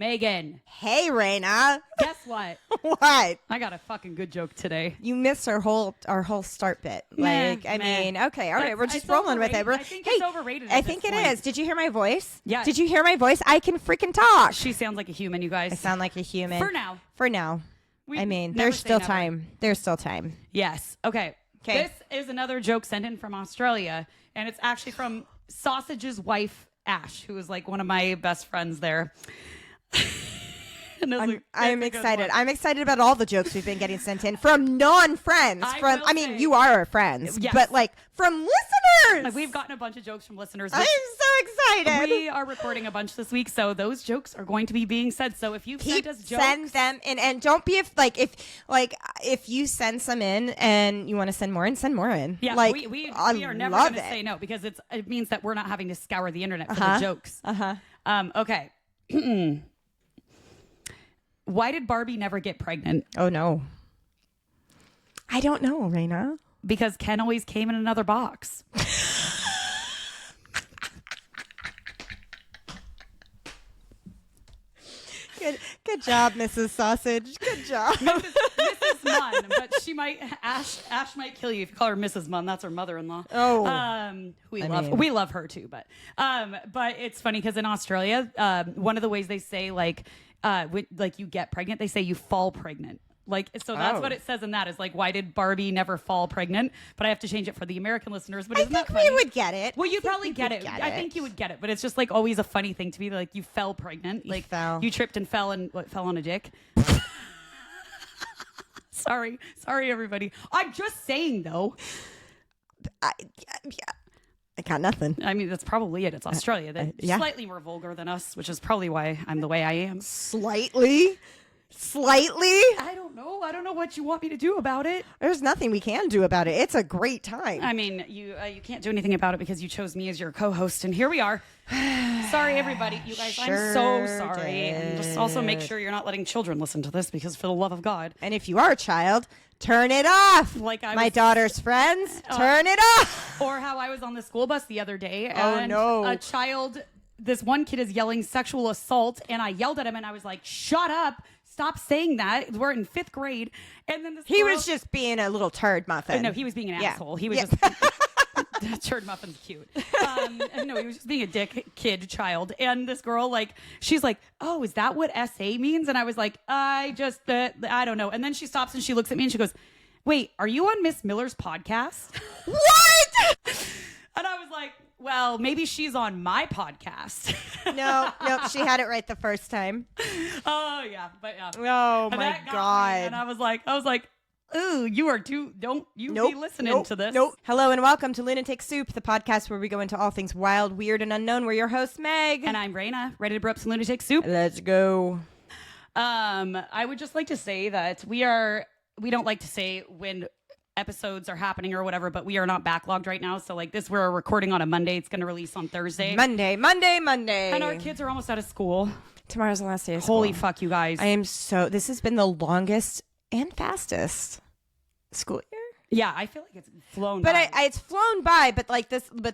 Megan. Hey, Raina. Guess what? What? I got a fucking good joke today. You missed our whole start bit. Like, I mean, okay, all right, we're just rolling with it. I think it's overrated. I think it is. Did you hear my voice? Yeah. Did you hear my voice? I can freaking talk. She sounds like a human, you guys. I sound like a human. For now. For now. I mean, there's still time. There's still time. Yes. Okay. This is another joke sent in from Australia, and it's actually from Sausage's wife, Ash, who is like one of my best friends there. I'm excited. I'm excited about all the jokes we've been getting sent in from non-friends. I mean, you are our friends, yes. But like from listeners. Like, we've gotten a bunch of jokes from listeners. I'm so excited. We are recording a bunch this week, so those jokes are going to be being said. So if you've sent us jokes, send them in, and don't be if you send some in and you want to send more in. Yeah, like we are never going to say no because it means that we're not having to scour the internet for the jokes. Okay. Why did Barbie never get pregnant? Oh, no. I don't know, Raina. Because Ken always came in another box. Good job, Mrs. Sausage. Good job. Mrs. Munn, but Ash might kill you if you call her Mrs. Munn. That's her mother-in-law. Oh. We love her too, but it's funny because in Australia, one of the ways they say like you get pregnant, they say you fall pregnant. So that's what it says in that is like, why did Barbie never fall pregnant? But I have to change it for the American listeners. But isn't that funny? We would get it. Well, you'd probably get it. I think you would get it. But it's just like always a funny thing to be like, you fell pregnant. Like you tripped and fell and fell on a dick. Sorry, everybody. I'm just saying though. I got nothing. I mean, that's probably it. It's Australia. They're slightly more vulgar than us, which is probably why I'm the way I am. Slightly? I don't know what you want me to do about it. There's nothing we can do about it. It's a great time. I mean, you can't do anything about it because you chose me as your co-host, and here we are. Sorry, everybody. You guys, I'm so sorry. And just also make sure you're not letting children listen to this because for the love of God. And if you are a child, turn it off. My daughter's friends, turn it off. Or how I was on the school bus the other day. And a child, this one kid is yelling sexual assault, and I yelled at him, and I was like, shut up. Stop saying that. We're in 5th grade. And then he was just being a little turd muffin. No, he was being an asshole. He was just... Turd muffin's cute. No, he was just being a child. And this girl, she's like, oh, is that what SA means? And I was like, I don't know. And then she stops and she looks at me and she goes, wait, are you on Miss Miller's podcast? What? And I was like, well, maybe she's on my podcast. No, she had it right the first time. Oh, yeah. But yeah. Oh, my God. And I was like, ooh, you are too, don't you be listening to this. Nope. Hello and welcome to Lunatic Soup, the podcast where we go into all things wild, weird, and unknown. We're your hosts, Meg. And I'm Raina, ready to brew up some Lunatic Soup. Let's go. I would just like to say that we don't like to say when episodes are happening or whatever, but we are not backlogged right now. So we're recording on a Monday. It's going to release on Thursday. Monday. And our kids are almost out of school. Tomorrow's the last day of school. Holy fuck, you guys. This has been the longest and fastest school year. Yeah, I feel like it's flown by. But it's flown by, but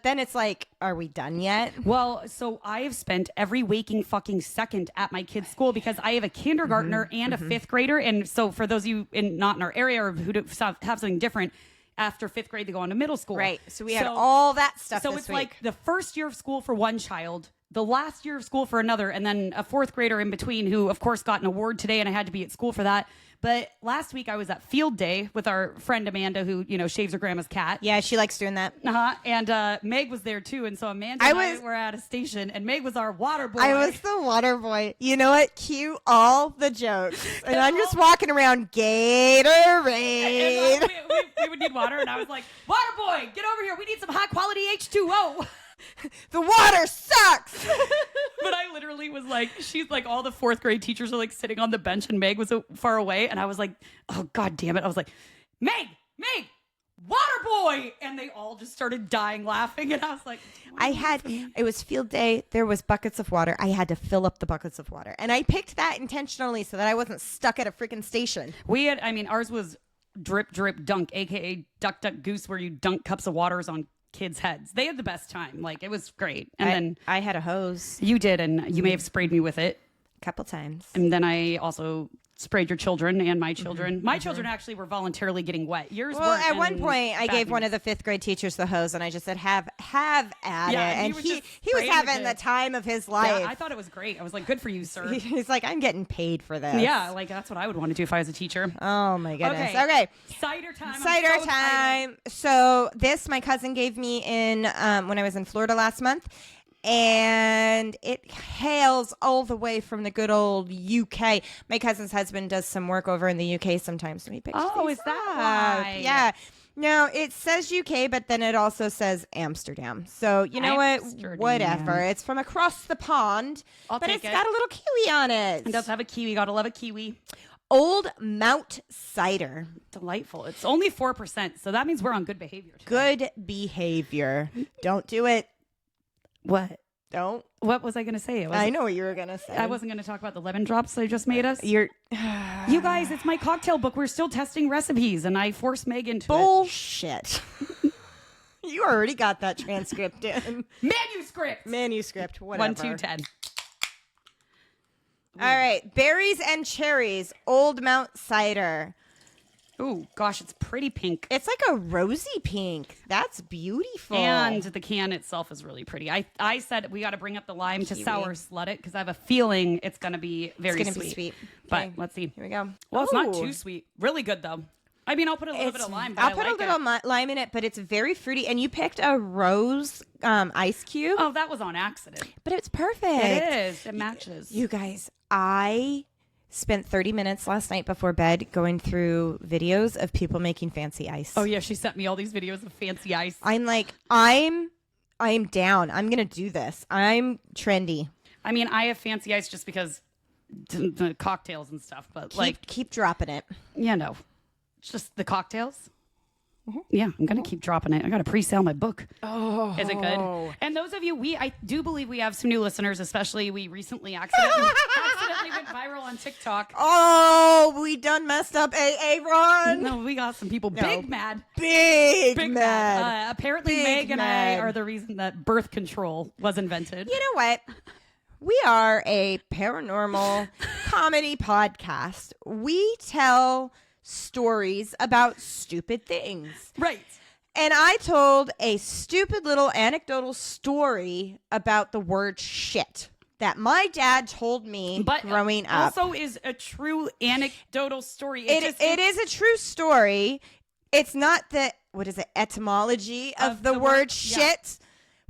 then it's like, are we done yet? Well, so I have spent every waking fucking second at my kid's school because I have a kindergartner and a 5th grader. And so for those of you not in our area or who have something different, after 5th grade, they go on to middle school. Right. So we had all that stuff So this it's week. like the first year of school for one child, the last year of school for another, and then a 4th grader in between who, of course, got an award today, and I had to be at school for that. But last week I was at field day with our friend Amanda, who, shaves her grandma's cat. Yeah, she likes doing that. And Meg was there too. And so Amanda and I were at a station, and Meg was our water boy. I was the water boy. You know what? Cue all the jokes. And I'm just walking around Gatorade. And we would need water, and I was like, water boy, get over here. We need some high quality H2O. The water sucks. But I literally was like, she's like, all the 4th grade teachers are sitting on the bench, and Meg was far away. And I was like, oh, God damn it. I was like, Meg, water boy. And they all just started dying laughing. And I was like, it was field day. There was buckets of water. I had to fill up the buckets of water. And I picked that intentionally so that I wasn't stuck at a freaking station. Ours was drip, drip, dunk, AKA duck, duck, goose, where you dunk cups of waters on kids' heads. They had the best time. It was great. And then I had a hose. You did, and you may have sprayed me with it. couple times. And then I also sprayed your children and my children. My children actually were voluntarily getting wet. Yours Well, weren't. at one point, I gave one of the 5th grade teachers the hose, and I just said, "Have at it." And he was having the time of his life. Yeah, I thought it was great. I was like, "Good for you, sir." He's like, "I'm getting paid for this." Yeah, like that's what I would want to do if I was a teacher. Oh my goodness. Okay. Cider time. Cider time. So this my cousin gave me in when I was in Florida last month. And it hails all the way from the good old UK. My cousin's husband does some work over in the UK sometimes, so he picks Oh, these is that up. why? Yeah. No, it says UK, but then it also says Amsterdam. So you know what? Whatever. It's from across the pond, but it's got a little kiwi on it. It does have a kiwi. Gotta love a kiwi. Old Mount Cider. Delightful. It's only 4%, so that means we're on good behavior today. Good behavior. Don't do it. What? Don't. What was I going to say? I know what you were going to say. I wasn't going to talk about the lemon drops they just made us. You guys, it's my cocktail book. We're still testing recipes, and I forced Meg into Bullshit. You already got that transcript in. Manuscript. Whatever. 1, 2, 10. All right. Berries and cherries. Old Mount Cider. Ooh, gosh, it's pretty pink. It's like a rosy pink. That's beautiful. And the can itself is really pretty. I said we got to bring up the lime to sour slut it because I have a feeling it's going to be very sweet. Be sweet. Okay. But let's see. Here we go. Well, it's not too sweet. Really good, though. I mean, I'll put a little bit of lime. But I'll put a little lime in it, but it's very fruity. And you picked a rose ice cube. Oh, that was on accident. But it's perfect. It is. It matches. You guys, I spent 30 minutes last night before bed going through videos of people making fancy ice. Oh, yeah. She sent me all these videos of fancy ice. I'm like, I'm down. I'm going to do this. I'm trendy. I mean, I have fancy ice just because the cocktails and stuff, but keep dropping it. Yeah, no. It's just the cocktails. Yeah, I'm going to keep dropping it. I got to pre-sale my book. Oh. Is it good? And those of you, I do believe we have some new listeners, especially we recently accidentally went viral on TikTok. Oh, we done messed up AA Ron. No, we got some people big mad. Big mad. Apparently Meg and I are the reason that birth control was invented. You know what? We are a paranormal comedy podcast. We tell stories about stupid things. Right. And I told a stupid little anecdotal story about the word shit that my dad told me growing up. Also is a true anecdotal story. It is a true story. It's not the, etymology of the word shit,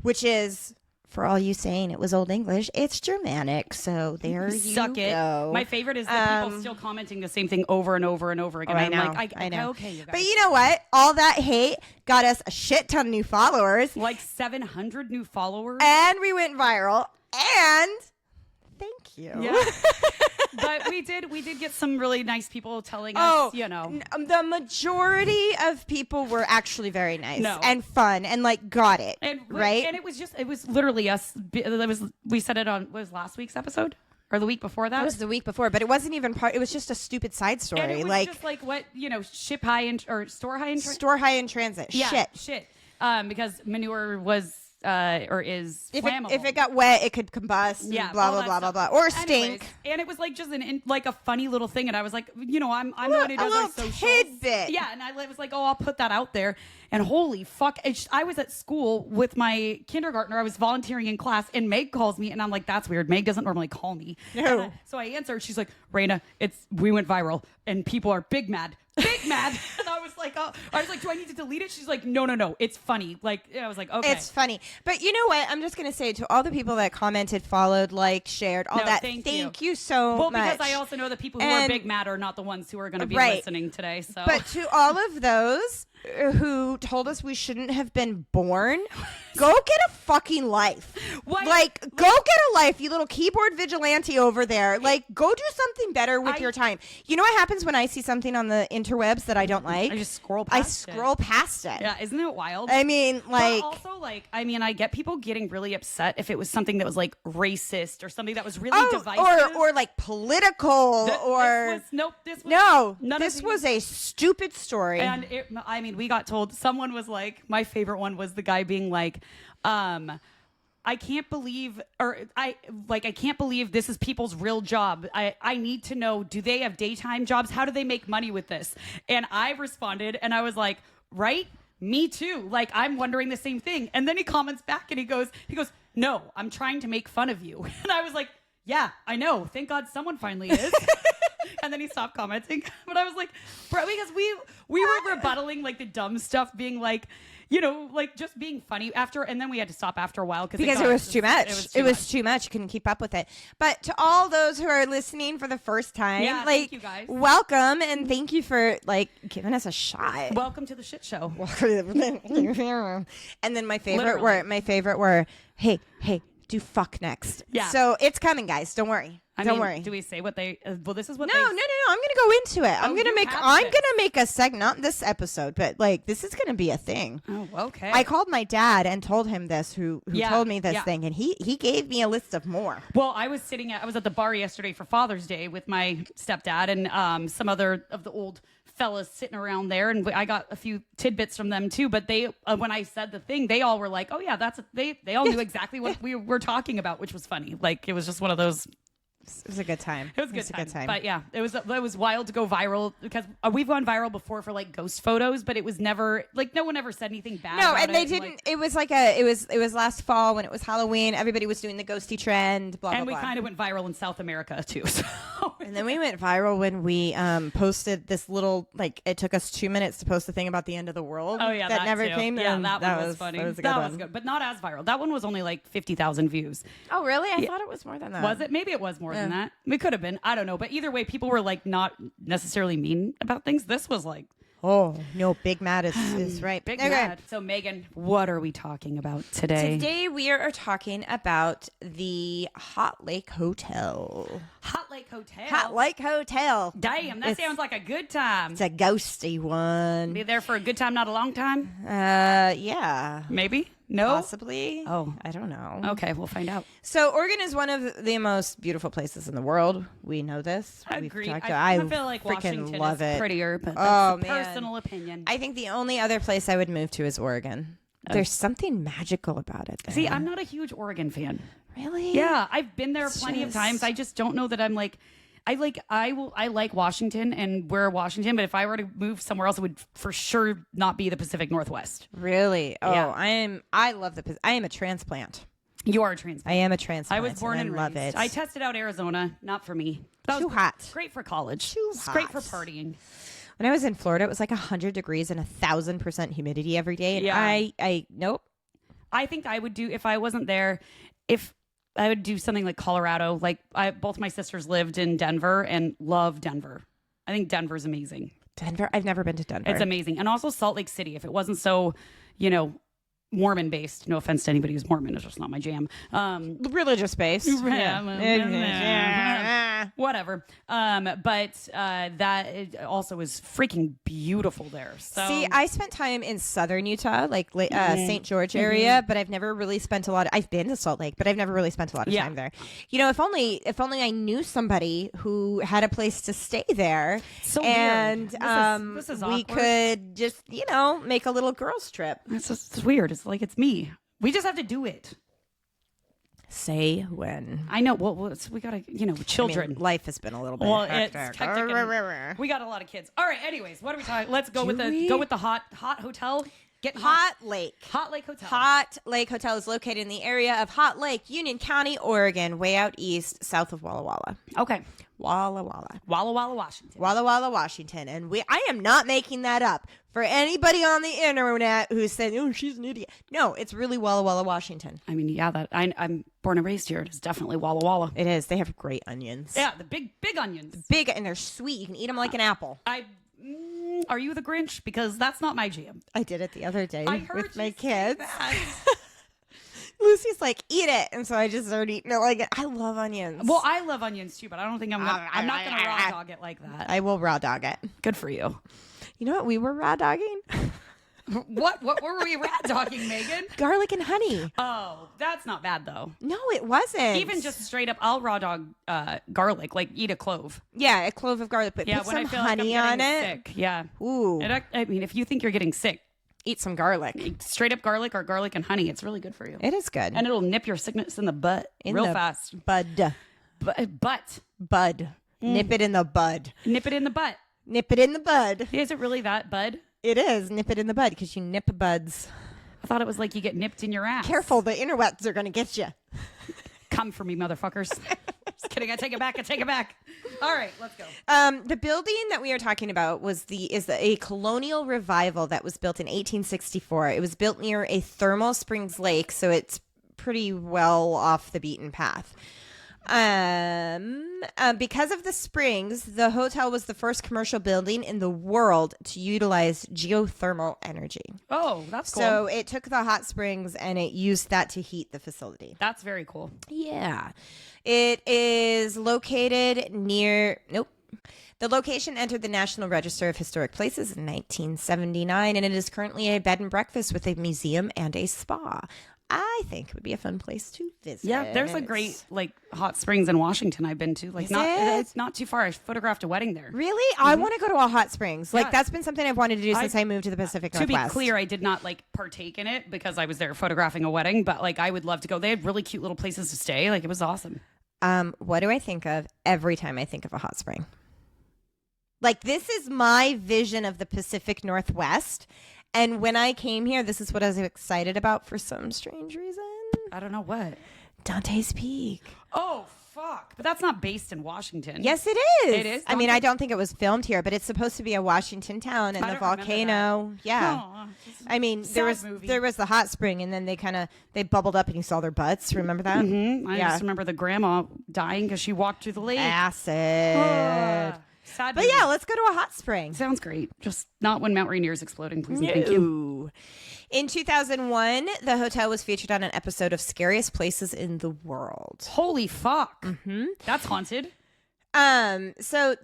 which is, for all you saying it was Old English, it's Germanic. So there you go. My favorite is the people still commenting the same thing over and over and over again. Oh, I know. Okay, you guys. But you know what? All that hate got us a shit ton of new followers. Like 700 new followers. And we went viral. And thank you. Yeah. But we did get some really nice people telling us, the majority of people were actually very nice and fun and got it. Right? And it was literally us. We said it on, was last week's episode? Or the week before that? It was the week before, but it wasn't even it was just a stupid side story. And it was just like what, ship high or store high in transit. Store high in transit. Yeah, shit. Because manure was or is flammable. If it got wet, it could combust. Yeah, blah blah blah blah blah, or stink. And it was like just a funny little thing, and I was like, I'm the one who does our socials. Tidbit. Yeah, and I was like, I'll put that out there. And holy fuck, I was at school with my kindergartner. I was volunteering in class, and Meg calls me, and I'm like, that's weird. Meg doesn't normally call me. No. So I answered. She's like, Raina, we went viral, and people are big mad. And I was like, do I need to delete it? She's like, no, it's funny. I was like, okay, it's funny. But you know what? I'm just gonna say to all the people that commented, followed, shared, all that. Thank you so much. Well, because I also know the people who are big mad are not the ones who are going to be listening today. So, but to all of those who told us we shouldn't have been born, go get a fucking life. Go get a life, you little keyboard vigilante over there. Go do something better with your time. You know what happens when I see something on the interwebs that I don't like? I just scroll past it. Yeah, isn't it wild? I mean, but also, I get people getting really upset if it was something that was racist or something that was really divisive. Or political this was a stupid story. And we got told, someone was like, my favorite one was the guy being like, I can't believe, I can't believe this is people's real job. I need to know, do they have daytime jobs? How do they make money with this? And I responded and I was like, right? Me too. Like, I'm wondering the same thing. And then he comments back and he goes, no, I'm trying to make fun of you. And I was like, yeah, I know. Thank God someone finally is. And then he stopped commenting. But I was like, bro, because we were rebuttaling like the dumb stuff, being like, you know, like just being funny after. And then we had to stop after a while because it was too much. It was too much. You couldn't keep up with it. But to all those who are listening for the first time, like, thank you guys. Welcome. And thank you for like giving us a shot. Welcome to the shit show. And then my favorite were, hey, do fuck next. Yeah. So it's coming, guys. Don't worry. Don't worry. Do we say what they? Well, this is what. No. I'm gonna go into it. I'm gonna make a segment, not this episode, but like this is gonna be a thing. Oh, okay. I called my dad and told him this. Who told me this thing, and he gave me a list of more. Well, I was at the bar yesterday for Father's Day with my stepdad and some other of the old fellas sitting around there, and I got a few tidbits from them too. But they, when I said the thing, they all were like, "Oh yeah, they all knew exactly what we were talking about," which was funny. Like it was just one of those. It was a good time. It was a good time. But yeah, it was wild to go viral because we've gone viral before for like ghost photos, but it was never like no one ever said anything bad. No, about and they it. didn't. Like, it was like it was last fall when it was Halloween. Everybody was doing the ghosty trend. Blah blah and we blah. kind of went viral in South America too. So. And then we went viral when we posted this little like it took us 2 minutes to post the thing about the end of the world. Oh yeah, that never too. came. Yeah, that one was funny. That was a that good was one. good, but not as viral. That one was only like 50,000 views. Oh really? I thought it was more than that. Was it? Maybe it was more than that. It could have been. I don't know. But either way, people were like not necessarily mean about things. This was like, oh no, Big Mad is right. Big Mad. So Megan, what are we talking about today? Today we are talking about the Hot Lake Hotel. Hot Lake Hotel. Hot Lake Hotel. Damn, that sounds like a good time. It's a ghosty one. Be there for a good time, not a long time. Yeah. Maybe. No? Possibly. Oh. I don't know. Okay, we'll find out. So Oregon is one of the most beautiful places in the world. We know this. Agreed. I feel like freaking Washington love is it. prettier, but that's a man. personal opinion. I think the only other place I would move to is Oregon. There's something magical about it there. See, I'm not a huge Oregon fan. Really? Yeah, I've been there plenty of times. I just don't know that I'm like I like Washington and we're Washington, but if I were to move somewhere else, it would for sure not be the Pacific Northwest. Really? Oh, Yeah. I love I am a transplant. You are a transplant. I am a transplant. I was born and love raised. it. I tested out Arizona, not for me. That Too was hot. Great for college. Too Great for hot. partying. When I was in Florida, it was like 100 degrees and 1,000% humidity every day. And Yeah. nope. I think I would do if I wasn't there. If I would do something like Colorado. Like both my sisters lived in Denver and love Denver. I think Denver's amazing. Denver? I've never been to Denver. It's amazing. And also Salt Lake City. If it wasn't so, Mormon based, no offense to anybody who's Mormon, it's just not my jam. Religious based. Whatever. But that also is freaking beautiful there. So See, I spent time in southern Utah, like St. George area, but I've never really spent a lot. I've been to Salt Lake, but I've never really spent a lot of time there. If only I knew somebody who had a place to stay there, so and weird. This is we awkward. could just make a little girls trip. It's weird. It's like it's me. We just have to do it. Say when. I know. Well, we gotta, children. Life has been a little bit It's hectic. hectic and we got a lot of kids. All right. Anyways, what are we talking? Let's go with the hot hotel. Get Hot Lake. Hot Lake Hotel. Hot Lake Hotel is located in the area of Hot Lake, Union County, Oregon, way out east, south of Walla Walla. Okay. Walla Walla. Walla Walla, Washington. Walla Walla, Washington. And I am not making that up. For anybody on the internet who's saying, oh, she's an idiot. No, it's really Walla Walla, Washington. I mean, yeah, I'm born and raised here. It's definitely Walla Walla. It is. They have great onions. Yeah, the big onions. Big, and they're sweet. You can eat them like an apple. Are you the Grinch? Because that's not my jam. I did it the other day I heard with my you kids. say that. Lucy's like, eat it. And so I just started eating it like it. I love onions. Well, I love onions too, but I don't think I'm not going to raw dog it like that. I will raw dog it. Good for you. You know what we were raw dogging? What were we rat dogging, Megan? Garlic and honey. Oh, that's not bad though. No, it wasn't. Even just straight up, I'll raw dog garlic, like eat a clove. Yeah, a clove of garlic, but Yeah, put when some I feel honey like I'm on getting it. sick. Yeah. Ooh. I mean, if you think you're getting sick, Eat some garlic. Straight up garlic or garlic and honey. It's really good for you. It is good. And it'll nip your sickness in the butt real fast. Bud. Bud. Nip it in the bud. Nip it in the butt. Nip it in the bud. Is it really that, bud? It is. Nip it in the bud because you nip buds. I thought it was like you get nipped in your ass. Careful, the interwebs are going to get you. Come for me, motherfuckers. Just kidding. I take it back. All right, let's go. The building that we are talking about is a colonial revival that was built in 1864. It was built near a thermal springs lake, so it's pretty well off the beaten path. Because of the springs, the hotel was the first commercial building in the world to utilize geothermal energy. Oh, that's cool. So it took the hot springs and it used that to heat the facility. That's very cool. Yeah. It is located near... Nope. The location entered the National Register of Historic Places in 1979, and it is currently a bed and breakfast with a museum and a spa. I think it would be a fun place to visit. Yeah, there's a great hot springs in Washington I've been to. It's not too far. I photographed a wedding there. Really? I want to go to a hot springs. That's been something I've wanted to do since I moved to the Pacific Northwest. To be clear, I did not partake in it because I was there photographing a wedding, but I would love to go. They had really cute little places to stay. It was awesome. What do I think of every time I think of a hot spring? This is my vision of the Pacific Northwest. And when I came here, this is what I was excited about for some strange reason. I don't know what. Dante's Peak. Oh, fuck. But that's not based in Washington. Yes, it is. It is? I mean, I don't think it was filmed here, but it's supposed to be a Washington town and the volcano. Yeah. Oh, I mean, there was the hot spring and then they bubbled up and you saw their butts. Remember that? Mm-hmm. I just remember the grandma dying because she walked through the lake. Acid. Sad but yeah, let's go to a hot spring. Sounds great. Just not when Mount Rainier is exploding, please and thank you. In 2001, the hotel was featured on an episode of Scariest Places in the World. Holy fuck. Mm-hmm. That's haunted. So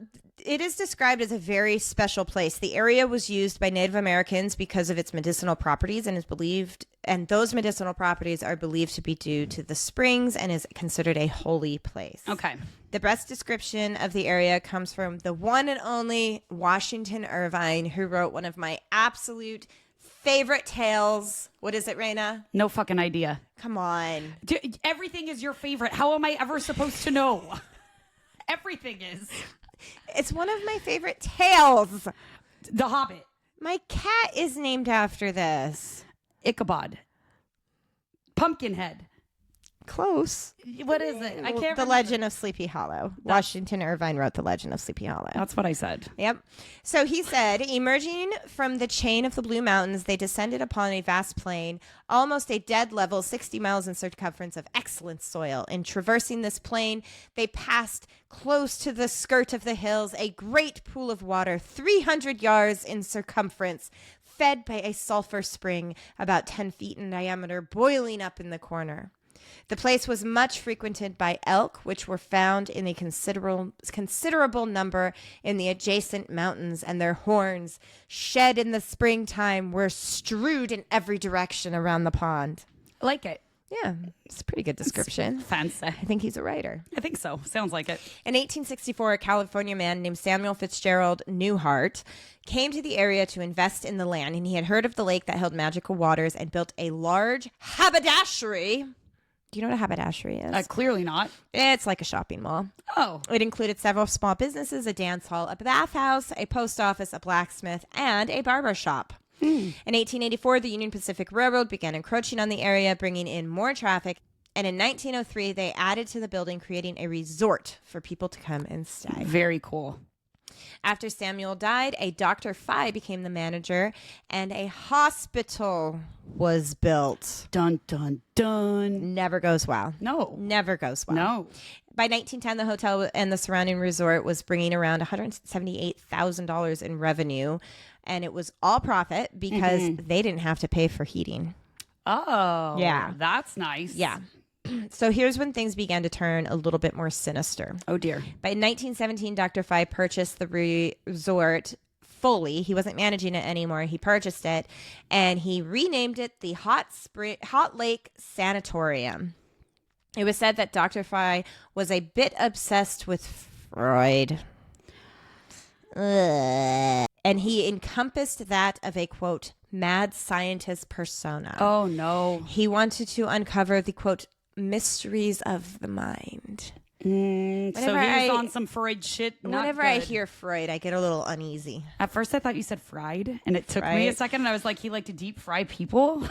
it is described as a very special place. The area was used by Native Americans because of its medicinal properties and those medicinal properties are believed to be due to the springs and is considered a holy place. Okay. The best description of the area comes from the one and only Washington Irvine, who wrote one of my absolute favorite tales. What is it, Raina? No fucking idea. Come on. Everything is your favorite. How am I ever supposed to know? Everything is. It's one of my favorite tales. The Hobbit. My cat is named after this. Ichabod. Pumpkinhead. Close. What is it? I can't remember. The Legend of Sleepy Hollow. Washington Irvine wrote The Legend of Sleepy Hollow. That's what I said. Yep. So he said, emerging from the chain of the Blue Mountains, they descended upon a vast plain, almost a dead level, 60 miles in circumference of excellent soil. In traversing this plain, they passed close to the skirt of the hills, a great pool of water, 300 yards in circumference, fed by a sulfur spring about 10 feet in diameter, boiling up in the corner. The place was much frequented by elk, which were found in a considerable number in the adjacent mountains, and their horns, shed in the springtime, were strewed in every direction around the pond. I like it. Yeah, it's a pretty good description. It's fancy. I think he's a writer. I think so. Sounds like it. In 1864, a California man named Samuel Fitzgerald Newhart came to the area to invest in the land, and he had heard of the lake that held magical waters and built a large haberdashery. Do you know what a haberdashery is? Clearly not. It's like a shopping mall. Oh. It included several small businesses, a dance hall, a bathhouse, a post office, a blacksmith, and a barber shop. In 1884, the Union Pacific Railroad began encroaching on the area, bringing in more traffic. And in 1903, they added to the building, creating a resort for people to come and stay. Very cool. After Samuel died, a Dr. Phi became the manager, and a hospital was built. Dun, dun, dun. Never goes well. No. Never goes well. No. By 1910, the hotel and the surrounding resort was bringing around $178,000 in revenue, and it was all profit because they didn't have to pay for heating. Oh. Yeah. That's nice. Yeah. So here's when things began to turn a little bit more sinister. Oh, dear. By 1917, Dr. Phi purchased the resort fully. He wasn't managing it anymore. He purchased it, and he renamed it the Hot Lake Sanatorium. It was said that Dr. Phi was a bit obsessed with Freud. And he encompassed that of a, quote, mad scientist persona. Oh, no. He wanted to uncover the, quote, mysteries of the mind. So he was on some Freud shit. Whenever I hear Freud, I get a little uneasy. At first, I thought you said fried, and it took me a second, and I was like, he liked to deep fry people?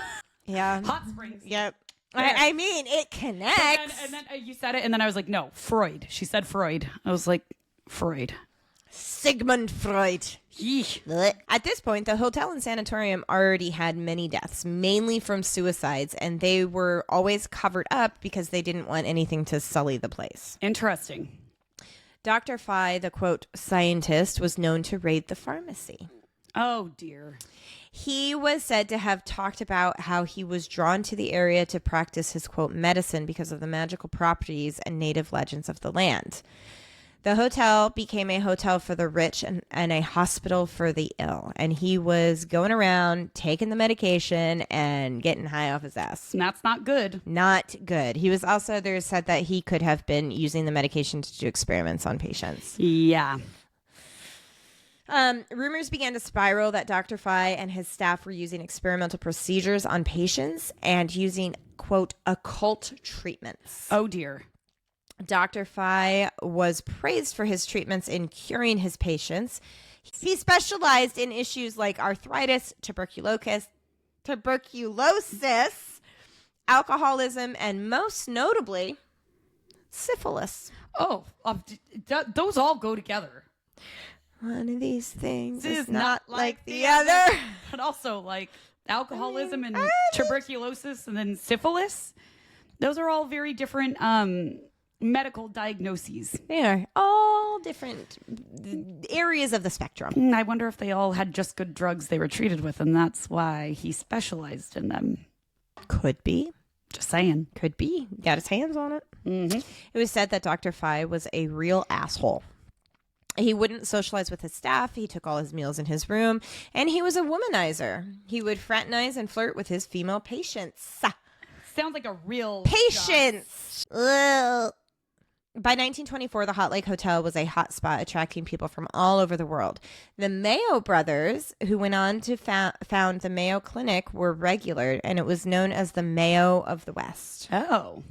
Yeah. Hot springs. Yep. I mean, it connects. And then you said it, and then I was like, no, Freud. She said Freud. I was like, Freud. Sigmund Freud. Yeesh. At this point, the hotel and sanatorium already had many deaths, mainly from suicides, and they were always covered up because they didn't want anything to sully the place. Interesting. Dr. Phi, the, quote, scientist, was known to raid the pharmacy. Oh, dear. He was said to have talked about how he was drawn to the area to practice his, quote, medicine because of the magical properties and native legends of the land. The hotel became a hotel for the rich and a hospital for the ill. And he was going around taking the medication and getting high off his ass. And that's not good. Not good. He was also, there's said that he could have been using the medication to do experiments on patients. Yeah. Rumors began to spiral that Dr. Phi and his staff were using experimental procedures on patients and using, quote, occult treatments. Oh, dear. Dr. Phi was praised for his treatments in curing his patients. He specialized in issues like arthritis, tuberculosis, alcoholism, and most notably, syphilis. Oh, those all go together. One of these things This is not like the other. But also, like, alcoholism and tuberculosis and then syphilis. Those are all very different medical diagnoses. They are all different areas of the spectrum. I wonder if they all had just good drugs they were treated with, and that's why he specialized in them. Could be. Just saying. Could be. Got his hands on it. Mm-hmm. It was said that Dr. Phi was a real asshole. He wouldn't socialize with his staff. He took all his meals in his room, and he was a womanizer. He would fraternize and flirt with his female patients. Sounds like a real patients. By 1924, the Hot Lake Hotel was a hot spot attracting people from all over the world. The Mayo brothers, who went on to found the Mayo Clinic, were regular, and it was known as the Mayo of the West. Oh.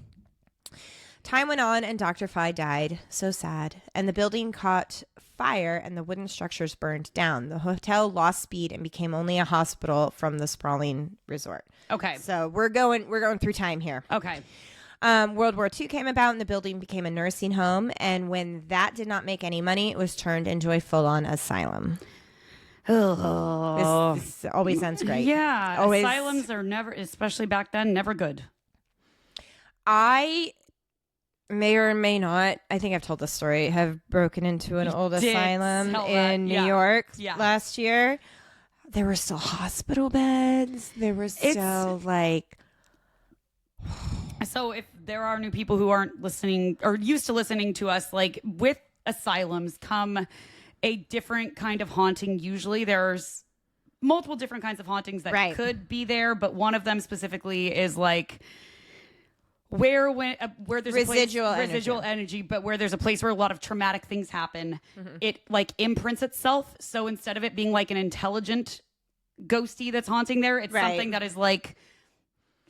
Time went on, and Dr. Phi died. So sad. And the building caught fire, and the wooden structures burned down. The hotel lost speed and became only a hospital from the sprawling resort. Okay. So we're going through time here. Okay. World War II came about, and the building became a nursing home. And when that did not make any money, it was turned into a full-on asylum. Oh. This always sounds great. Yeah. Always. Asylums are never, especially back then, never good. I may or may not, I think I've told this story, have broken into an old asylum in New York last year. There were still hospital beds. There were still So if there are new people who aren't listening or used to listening to us, like with asylums come a different kind of haunting. Usually there's multiple different kinds of hauntings that could be there, but one of them specifically is like where there's residual energy, but where there's a place where a lot of traumatic things happen, it like imprints itself. So instead of it being like an intelligent ghosty that's haunting there, it's something that is like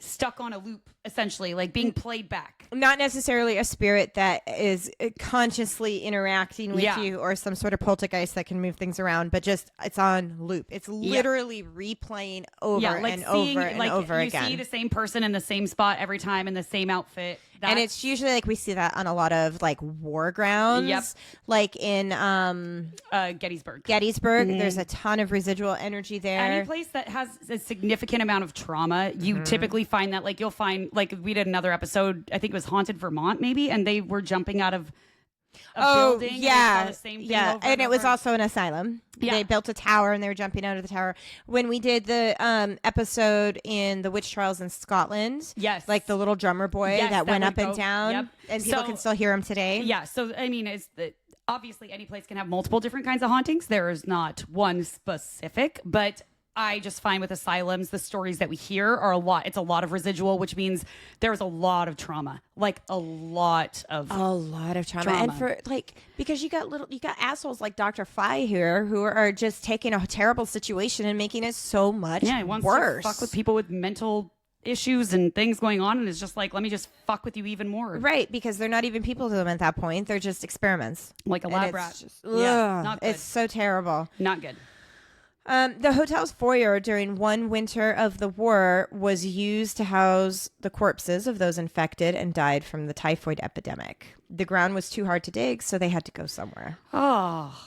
stuck on a loop, essentially, like being played back. Not necessarily a spirit that is consciously interacting with you or some sort of poltergeist that can move things around, but just it's on loop. It's literally replaying over and over and over again. You see the same person in the same spot every time in the same outfit. And it's usually like we see that on a lot of like war grounds, like in Gettysburg. There's a ton of residual energy there. Any place that has a significant amount of trauma, you typically find that. Like you'll find, like we did another episode, I think it was Haunted Vermont, maybe, and they were jumping out of a building. Yeah, and the same thing over and it was also an asylum. Yeah. They built a tower and they were jumping out of the tower. When we did the episode in the witch trials in Scotland, like the little drummer boy that went up and down, and people can still hear him today. Yeah, so I mean, obviously any place can have multiple different kinds of hauntings. There is not one specific, but I just find with asylums, the stories that we hear are it's a lot of residual, which means there's a lot of trauma, like a lot of trauma. And for like, because you got assholes like Dr. Fly here who are just taking a terrible situation and making it so much worse. To fuck with people with mental issues and things going on, and it's just like, let me just fuck with you even more. Right, because they're not even people to them at that point. They're just experiments. Like a lab rat. Just, not good. It's so terrible. Not good. The hotel's foyer during one winter of the war was used to house the corpses of those infected and died from the typhoid epidemic. The ground was too hard to dig, so they had to go somewhere. Oh.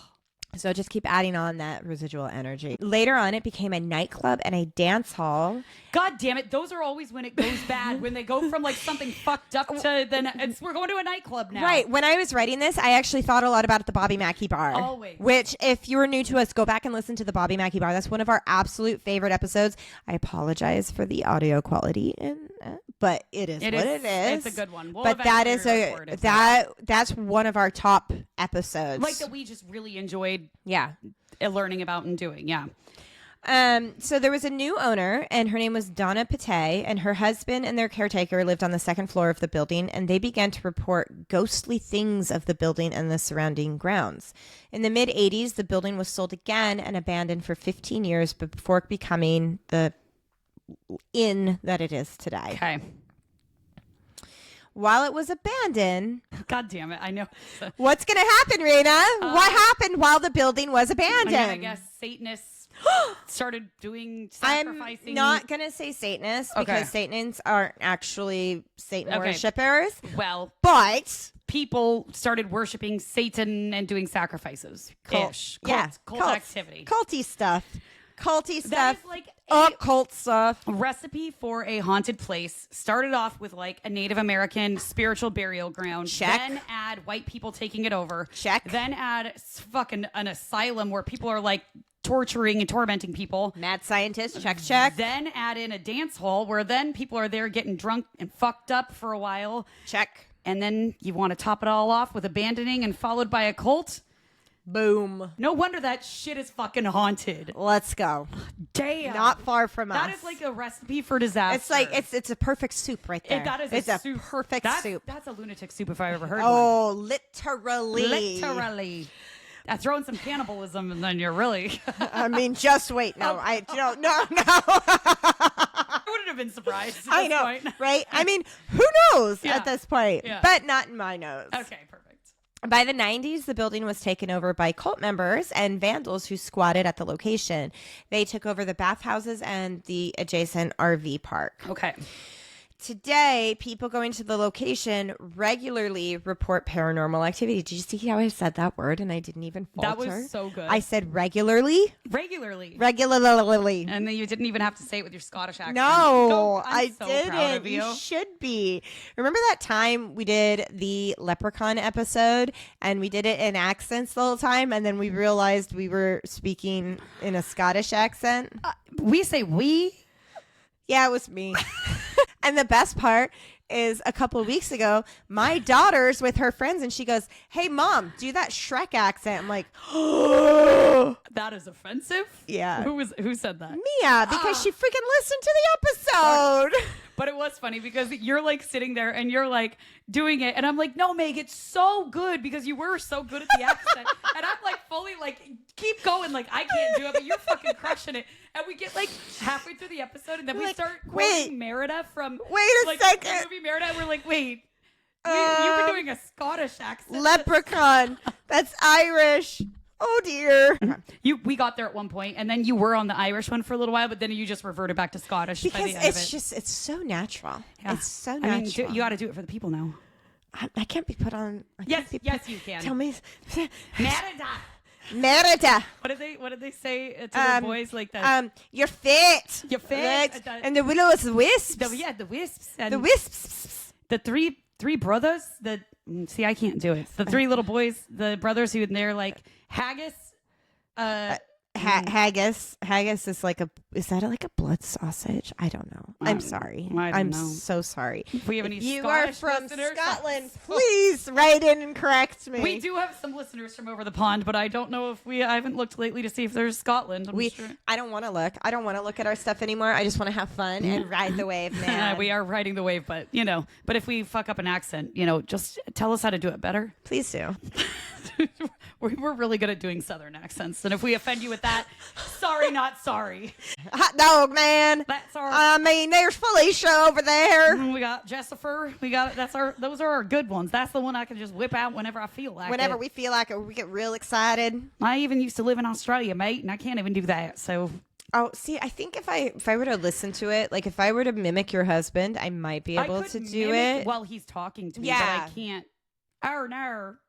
So just keep adding on that residual energy. Later on, it became a nightclub and a dance hall. God damn it. Those are always when it goes bad, when they go from like something fucked up to then we're going to a nightclub now. Right. When I was writing this, I actually thought a lot about the Bobby Mackey Bar. Always. Which, if you were new to us, go back and listen to the Bobby Mackey Bar. That's one of our absolute favorite episodes. I apologize for the audio quality, but it is what it is. It's a good one. But that's one of our top episodes. Like that we just really enjoyed. Yeah. Learning about and doing. Yeah. So there was a new owner, and her name was Donna Patay, and her husband and their caretaker lived on the second floor of the building, and they began to report ghostly things of the building and the surrounding grounds. In the mid-'80s, the building was sold again and abandoned for 15 years before becoming the inn that it is today. Okay. While it was abandoned... God damn it, I know. What's going to happen, Raina? What happened while the building was abandoned? I guess Satanists started doing sacrificing. I'm not going to say Satanists because Satanists aren't actually Satan worshippers. Well, but... people started worshiping Satan and doing sacrifices. Cult activity. Culty stuff. That is like occult stuff. Recipe for a haunted place. Started off with like a Native American spiritual burial ground. Check. Then add white people taking it over. Check. Then add fucking an asylum where people are like torturing and tormenting people. Mad scientist. Check. Then add in a dance hall where then people are there getting drunk and fucked up for a while. Check. And then you want to top it all off with abandoning and followed by a cult. Boom. No wonder that shit is fucking haunted. Let's go. Damn. Not far from us. That is like a recipe for disaster. It's like it's a perfect soup right there. It's a soup. Perfect soup. That's a lunatic soup if I ever heard one. Oh, literally. Literally. Throw in some cannibalism and then you're really... I mean, just wait. No, I don't. No. I wouldn't have been surprised at I this know, point. right? I mean, who knows at this point? Yeah. But not in my nose. Okay, perfect. By the 90s, the building was taken over by cult members and vandals who squatted at the location. They took over the bathhouses and the adjacent RV park. Okay. Today, people going to the location regularly report paranormal activity. Did you see how I said that word and I didn't even falter? That was so good. I said regularly. Regularly. And then you didn't even have to say it with your Scottish accent. No, I'm so didn't. Proud of you should be. Remember that time we did the Leprechaun episode and we did it in accents the whole time and then we realized we were speaking in a Scottish accent? We say we? Yeah, it was me. And the best part is a couple of weeks ago, my daughter's with her friends and she goes, "Hey, Mom, do that Shrek accent." I'm like, oh. That is offensive? Yeah. Who said that? Mia, because she freaking listened to the episode. But it was funny because you're like sitting there and you're like doing it. And I'm like, no, Meg, it's so good because you were so good at the accent. And I'm like fully like, keep going. Like, I can't do it, but you're fucking crushing it. And we get like halfway through the episode and then we start quoting Merida from second. the movie Merida. And we're like, wait, you were doing a Scottish accent. Leprechaun. That's Irish. Oh dear. We got there at one point, and then you were on the Irish one for a little while, but then you just reverted back to Scottish. Because by the end of it. it's so natural. Yeah. It's so I natural. mean, you got to do it for the people now. I can't be put on. Yes, you can. Tell me, Merida. What did they say to the boys like that? You're fit. You're fit. And the willows wisps. The wisps. And the wisps. The three brothers. See, I can't do it. The three little boys, the brothers who they're like haggis. Haggis. Haggis is like is that like a blood sausage? I don't know. I'm sorry. I'm so sorry. If we have any you Scottish are from listeners, Scotland, please write in and correct me. We do have some listeners from over the pond, but I don't know if I haven't looked lately to see if there's Scotland. Sure. I don't want to look. I don't want to look at our stuff anymore. I just want to have fun and ride the wave, man. We are riding the wave, but but if we fuck up an accent, just tell us how to do it better. Please do. We're really good at doing Southern accents, and if we offend you with that, sorry, not sorry. Hot dog, man. That's our. I mean, there's Felicia over there. We got Jessifer. Those are our good ones. That's the one I can just whip out whenever I feel like it. Whenever we feel like it, we get real excited. I even used to live in Australia, mate, and I can't even do that. So. Oh, see, I think if I were to listen to it, like if I were to mimic your husband, I might be able to do it while he's talking to me, but I can't. Arr.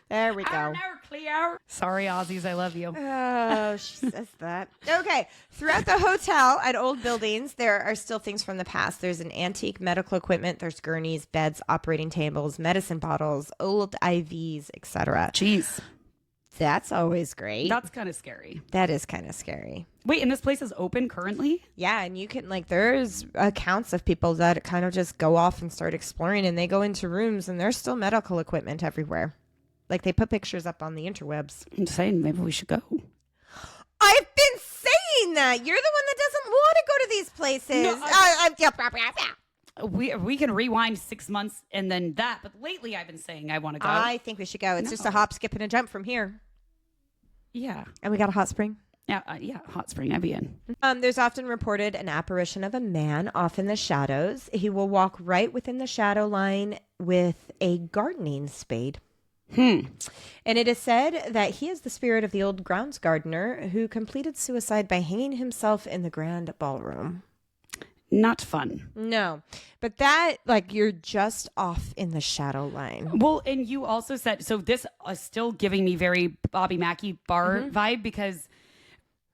There we go. Clear. Sorry, Aussies, I love you. Oh, she says that. Okay. Throughout the hotel at old buildings, there are still things from the past. There's an antique medical equipment. There's gurneys, beds, operating tables, medicine bottles, old IVs, etc. Jeez. That's always great. That's kind of scary. That is kind of scary. Wait, and this place is open currently? Yeah, and you can, there's accounts of people that kind of just go off and start exploring, and they go into rooms, and there's still medical equipment everywhere. They put pictures up on the interwebs. I'm saying maybe we should go. I've been saying that. You're the one that doesn't want to go to these places. No, we can rewind 6 months and then that, but lately I've been saying I want to go. I think we should go. It's just a hop, skip, and a jump from here. Yeah. And we got a hot spring. Yeah, hot spring. I'd be in. There's often reported an apparition of a man off in the shadows. He will walk right within the shadow line with a gardening spade. And it is said that he is the spirit of the old grounds gardener who completed suicide by hanging himself in the grand ballroom. Not fun. No, but that, you're just off in the shadow line. Well, and you also said, so this is still giving me very Bobby Mackey bar vibe, because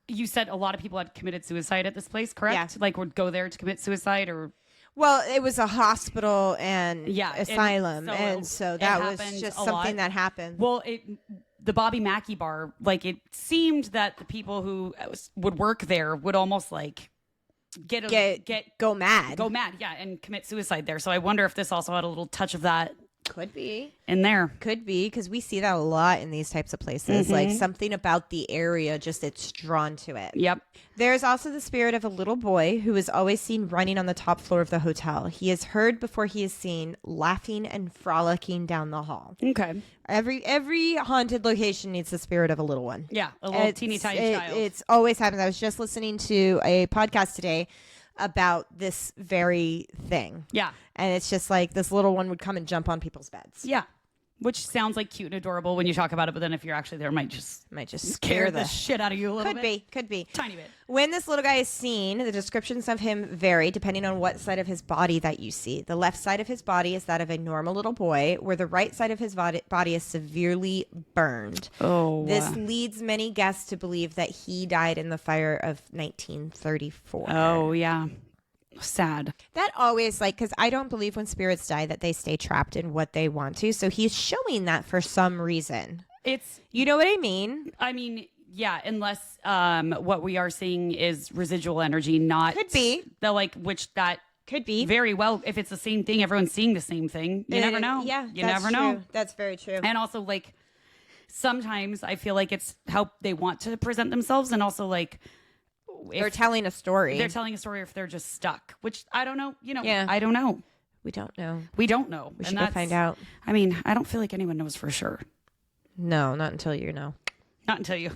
you said a lot of people had committed suicide at this place, correct? Yeah. Would go there to commit suicide, or... Well, it was a hospital and asylum, so that was just something that happened. Well, the Bobby Mackey bar, it seemed that the people who would work there would almost go mad, yeah, and commit suicide there. So I wonder if this also had a little touch of that. Could be in there. Could be, because we see that a lot in these types of places. Something about the area, just it's drawn to it. Yep. There's also the spirit of a little boy who is always seen running on the top floor of the hotel. He is heard before he is seen, laughing and frolicking down the hall. Okay. Every haunted location needs the spirit of a little one. Yeah, a little teeny tiny child. It's always happens. I was just listening to a podcast today about this very thing. Yeah. And it's just this little one would come and jump on people's beds. Yeah. Which sounds cute and adorable when you talk about it, but then if you're actually there, it might just scare the shit out of you a little bit. Could be. Tiny bit. When this little guy is seen, the descriptions of him vary depending on what side of his body that you see. The left side of his body is that of a normal little boy, where the right side of his body is severely burned. Oh. This leads many guests to believe that he died in the fire of 1934. Oh, yeah. Sad. That always, because I don't believe when spirits die that they stay trapped in what they want to. So he's showing that for some reason. You know what I mean? I mean, yeah, unless what we are seeing is residual energy, not... Could be. Which that... Could be. Very well. If it's the same thing, everyone's seeing the same thing. You never know. Yeah, you never know. True. That's very true. And also, sometimes I feel like it's how they want to present themselves, and also, they're telling a story. They're telling a story if they're just stuck, which I don't know. Yeah. I don't know. We don't know. We don't know. We should go find out. I mean, I don't feel like anyone knows for sure. No, not until you know. Not until you.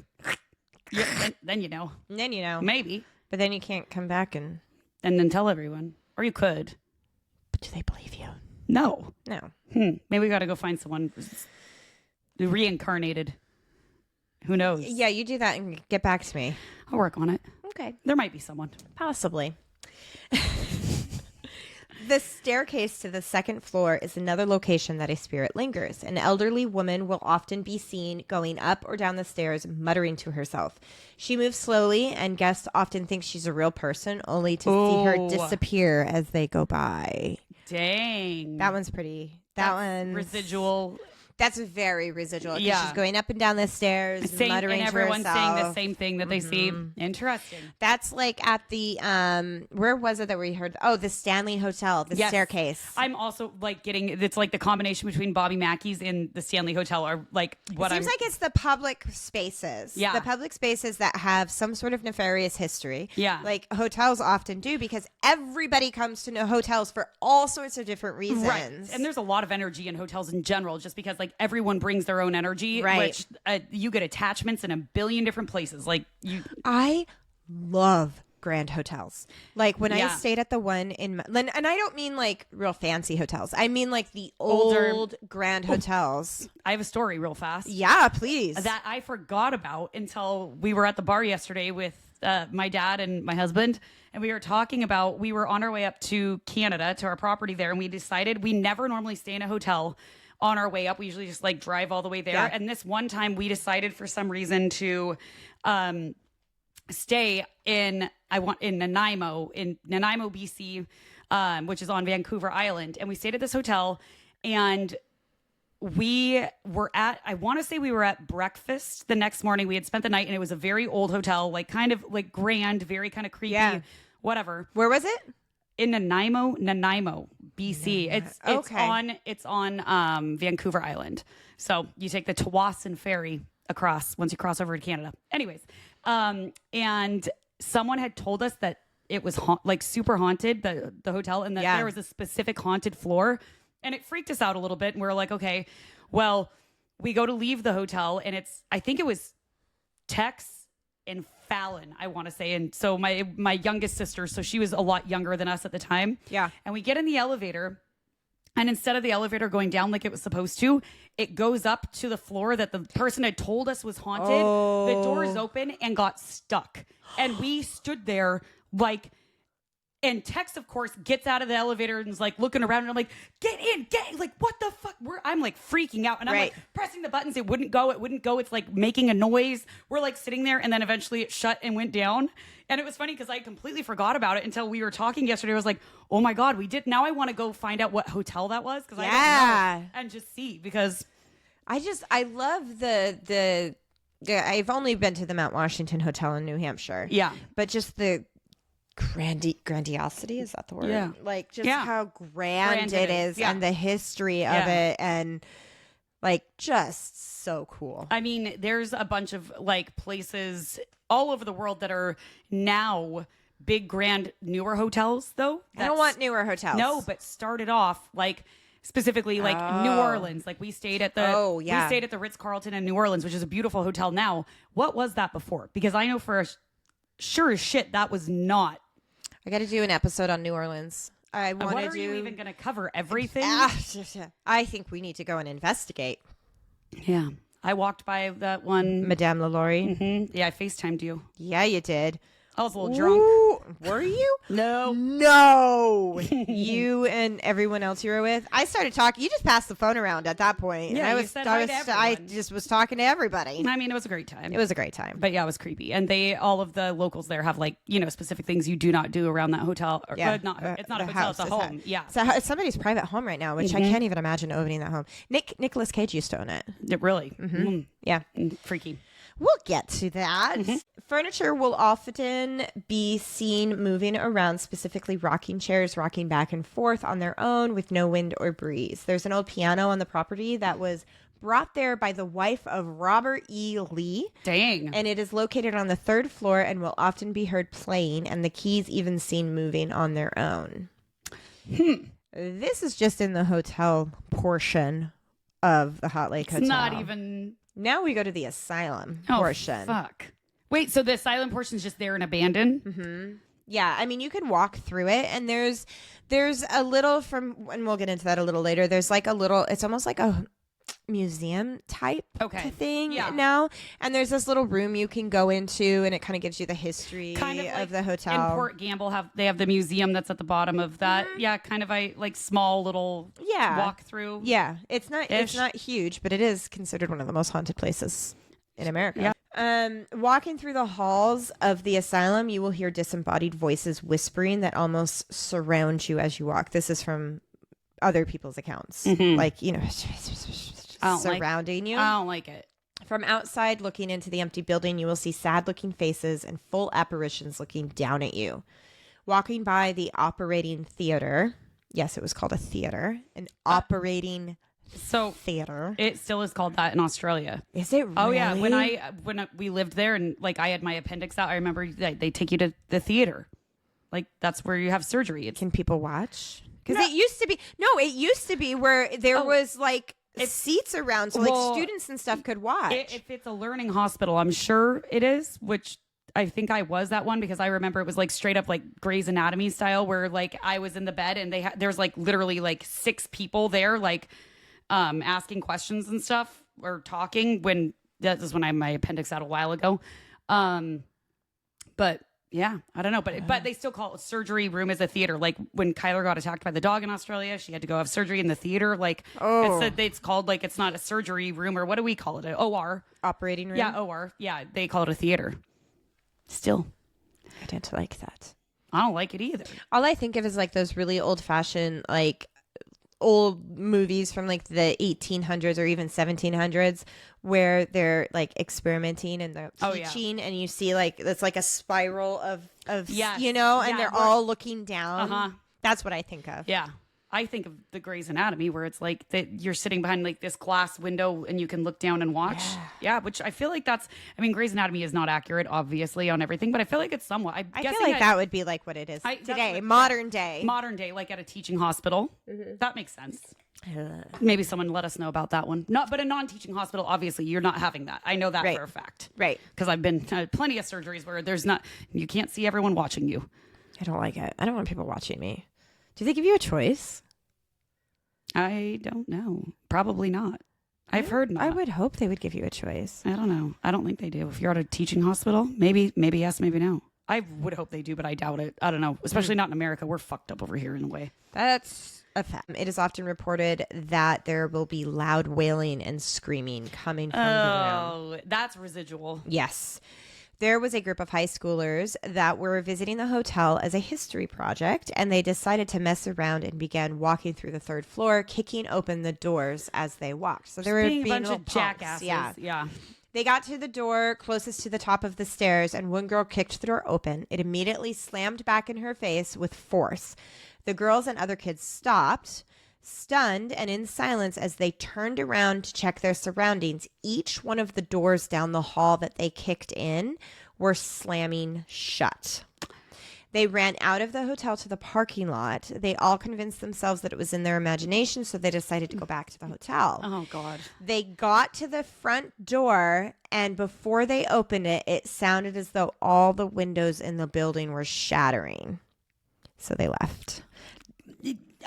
Then you know. And then you know. Maybe. But then you can't come back and then tell everyone. Or you could. But do they believe you? No. No. Maybe we got to go find someone reincarnated. Who knows? Yeah, you do that and get back to me. I'll work on it. Okay. There might be someone. Possibly. The staircase to the second floor is another location that a spirit lingers. An elderly woman will often be seen going up or down the stairs, muttering to herself. She moves slowly, and guests often think she's a real person, only to see her disappear as they go by. Dang. That one's pretty. That one's residual. That's very residual. Yeah. She's going up and down the stairs, muttering and to everyone's herself. saying the same thing that they see. Interesting. That's like at the where was it that we heard? Oh, the Stanley Hotel, the staircase. I'm also like getting it's like the combination between Bobby Mackey's and the Stanley Hotel are like what It seems like it's the public spaces. Yeah. The public spaces that have some sort of nefarious history. Yeah. Like hotels often do because everybody comes to know hotels for all sorts of different reasons. Right. And there's a lot of energy in hotels in general, just because like everyone brings their own energy, right. which you get attachments in a billion different places. Like I love grand hotels. Like when I stayed at the one in, and I don't mean like real fancy hotels. I mean like the old grand hotels. I have a story real fast. Yeah, please. That I forgot about until we were at the bar yesterday with my dad and my husband. And we were talking about, we were on our way up to Canada to our property there. And we decided we never normally stay in a hotel on our way up. We usually just like drive all the way there. Yeah. And this one time we decided for some reason to stay in Nanaimo, BC, which is on Vancouver Island. And we stayed at this hotel and we were I want to say we were at breakfast the next morning. We had spent the night and it was a very old hotel, like kind of like grand, very kind of creepy, whatever. Where was it? In Nanaimo, BC. It's on Vancouver Island. So you take the Tawasin ferry across once you cross over to Canada. Anyways, and someone had told us that it was like super haunted, the hotel, and that there was a specific haunted floor. And it freaked us out a little bit. And we were like, okay, well, we go to leave the hotel and I think it was Tex and Fallon, I want to say. And so my youngest sister, so she was a lot younger than us at the time. Yeah. And we get in the elevator and instead of the elevator going down like it was supposed to, it goes up to the floor that the person had told us was haunted. Oh. The doors open and got stuck. And we stood there like... And Tex, of course, gets out of the elevator and is like looking around and I'm like, get in, like, what the fuck? I'm like freaking out. And I'm like pressing the buttons. It wouldn't go. It's like making a noise. We're like sitting there and then eventually it shut and went down. And it was funny because I completely forgot about it until we were talking yesterday. I was like, oh my God, we did. Now I want to go find out what hotel that was because I don't know and just see because I love I've only been to the Mount Washington Hotel in New Hampshire. Yeah. But just the grandiosity, is that the word? Yeah. Like just how grand it is and the history of it and like just so cool. I mean, there's a bunch of like places all over the world that are now big, grand, newer hotels though. I don't want newer hotels. No, but started off like specifically like New Orleans. Like we stayed at the Ritz-Carlton in New Orleans, which is a beautiful hotel now. What was that before? Because I know for sure as shit that was not. I got to do an episode on New Orleans. What are you even going to cover? Everything? I think we need to go and investigate. Yeah. I walked by that one. Madame LaLaurie. Mm-hmm. Yeah, I FaceTimed you. Yeah, you did. I was a little drunk. Were you? No. You and everyone else you were with. I started talking. You just passed the phone around at that point. Yeah, I just was talking to everybody. I mean, it was a great time. It was a great time. But yeah, it was creepy. And all of the locals there have like, specific things you do not do around that hotel. It's not a hotel, it's a home. Yeah. So it's somebody's private home right now, which I can't even imagine owning that home. Nicolas Cage used to own it. Really? Mm-hmm. Yeah. Freaky. We'll get to that. Mm-hmm. Furniture will often be seen moving around, specifically rocking chairs, rocking back and forth on their own with no wind or breeze. There's an old piano on the property that was brought there by the wife of Robert E. Lee. Dang. And it is located on the 3rd floor and will often be heard playing, and the keys even seen moving on their own. This is just in the hotel portion of the Hot Lake Hotel. It's not even... Now we go to the asylum portion. Fuck. Wait, so the asylum portion is just there and abandoned? Mm-hmm. Yeah, I mean, you could walk through it, and there's a little and we'll get into that a little later. There's like a little, it's almost like a museum type thing now, and there's this little room you can go into, and it kind of gives you the history of the hotel. In Port Gamble they have the museum that's at the bottom of that. Mm-hmm. Yeah, kind of a like small little walk through. Yeah, it's not huge, but it is considered one of the most haunted places in America. Yeah. Walking through the halls of the asylum, you will hear disembodied voices whispering that almost surround you as you walk. This is from other people's accounts. Mm-hmm. Like, surrounding you. I don't like it. From outside, looking into the empty building, you will see sad-looking faces and full apparitions looking down at you. Walking by the operating theater, yes, it was called a theater, an operating theater. It still is called that in Australia. Is it really? Oh yeah, when we lived there and like I had my appendix out, I remember they take you to the theater. Like that's where you have surgery. Can people watch? Because it used to be where there was like seats around so like students and stuff could watch. If it's a learning hospital, I'm sure it is, which I think I was that one because I remember it was like straight up like Grey's Anatomy style where like I was in the bed and there's like literally like 6 people there like asking questions and stuff or talking when that was when I had my appendix out a while ago. But yeah, I don't know, but they still call it surgery room as a theater. Like when Kyler got attacked by the dog in Australia, she had to go have surgery in the theater. Like it's called like it's not a surgery room or what do we call it? An OR, operating room. Yeah, OR. Yeah, they call it a theater. Still, I don't like that. I don't like it either. All I think of is like those really old-fashioned like old movies from like the 1800s or even 1700s where they're like experimenting and they're teaching and you see like it's like a spiral of you know and they're all looking down. That's what I think of. Yeah, I think of the Grey's Anatomy where it's like that you're sitting behind like this glass window and you can look down and watch. Yeah, which I feel like Grey's Anatomy is not accurate obviously on everything, but I feel like it's somewhat. I feel like that would be like what it is today, modern day, like at a teaching hospital. That makes sense. Maybe someone let us know about that one. But a non-teaching hospital, obviously, you're not having that. I know that for a fact. Right. Because I've been plenty of surgeries where you can't see everyone watching you. I don't like it. I don't want people watching me. Do they give you a choice? I don't know. Probably not. I've heard not. I would hope they would give you a choice. I don't know. I don't think they do. If you're at a teaching hospital, maybe yes, maybe no. I would hope they do, but I doubt it. I don't know. Especially not in America. We're fucked up over here in a way. That's a fact. It is often reported that there will be loud wailing and screaming coming from the room. Oh, that's residual. Yes. There was a group of high schoolers that were visiting the hotel as a history project, and they decided to mess around and began walking through the 3rd floor, kicking open the doors as they walked. So they were being a bunch of jackasses. Yeah. They got to the door closest to the top of the stairs, and one girl kicked the door open. It immediately slammed back in her face with force. The girls and other kids stopped, stunned and in silence as they turned around to check their surroundings. Each one of the doors down the hall that they kicked in were slamming shut. They ran out of the hotel to the parking lot. They all convinced themselves that it was in their imagination, so they decided to go back to the hotel. Oh, God. They got to the front door, and before they opened it, it sounded as though all the windows in the building were shattering. So they left.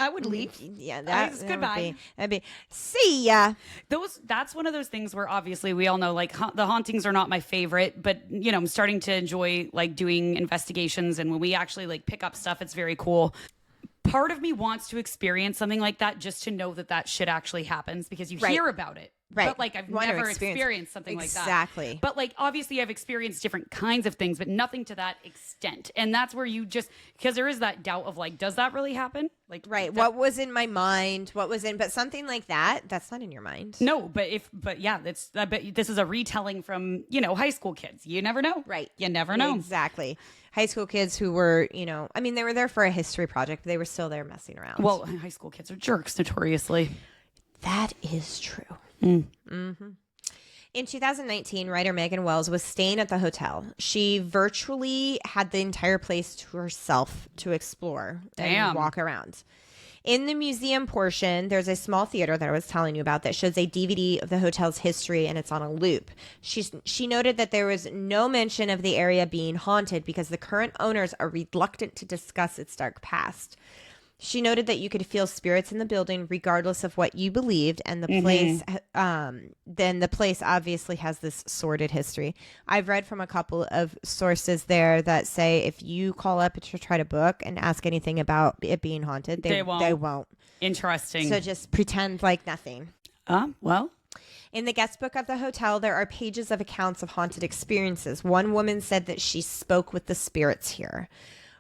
I would leave. Yeah, that's goodbye. That'd be see ya. That's one of those things where obviously we all know like the hauntings are not my favorite, but you know I'm starting to enjoy like doing investigations, and when we actually like pick up stuff, it's very cool. Part of me wants to experience something like that just to know that shit actually happens because you hear about it. Right. But like I've never experienced something like that. Exactly. But like obviously I've experienced different kinds of things, but nothing to that extent. And that's where you just because there is that doubt of like, does that really happen? Like what was in my mind? But something like that's not in your mind. No, but I bet this is a retelling from, high school kids. You never know. Right. You never know. Exactly. High school kids who were, they were there for a history project, but they were still there messing around. Well, high school kids are jerks notoriously. That is true. Mm-hmm. In 2019, writer Megan Wells was staying at the hotel. She virtually had the entire place to herself to explore and walk around. In the museum portion, there's a small theater that I was telling you about that shows a DVD of the hotel's history, and it's on a loop. She noted that there was no mention of the area being haunted because the current owners are reluctant to discuss its dark past. She noted that you could feel spirits in the building regardless of what you believed, and the place, then the place obviously has this sordid history. I've read from a couple of sources there that say if you call up to try to book and ask anything about it being haunted, they won't. Interesting. So just pretend like nothing. Well. In the guest book of the hotel, there are pages of accounts of haunted experiences. One woman said that she spoke with the spirits here.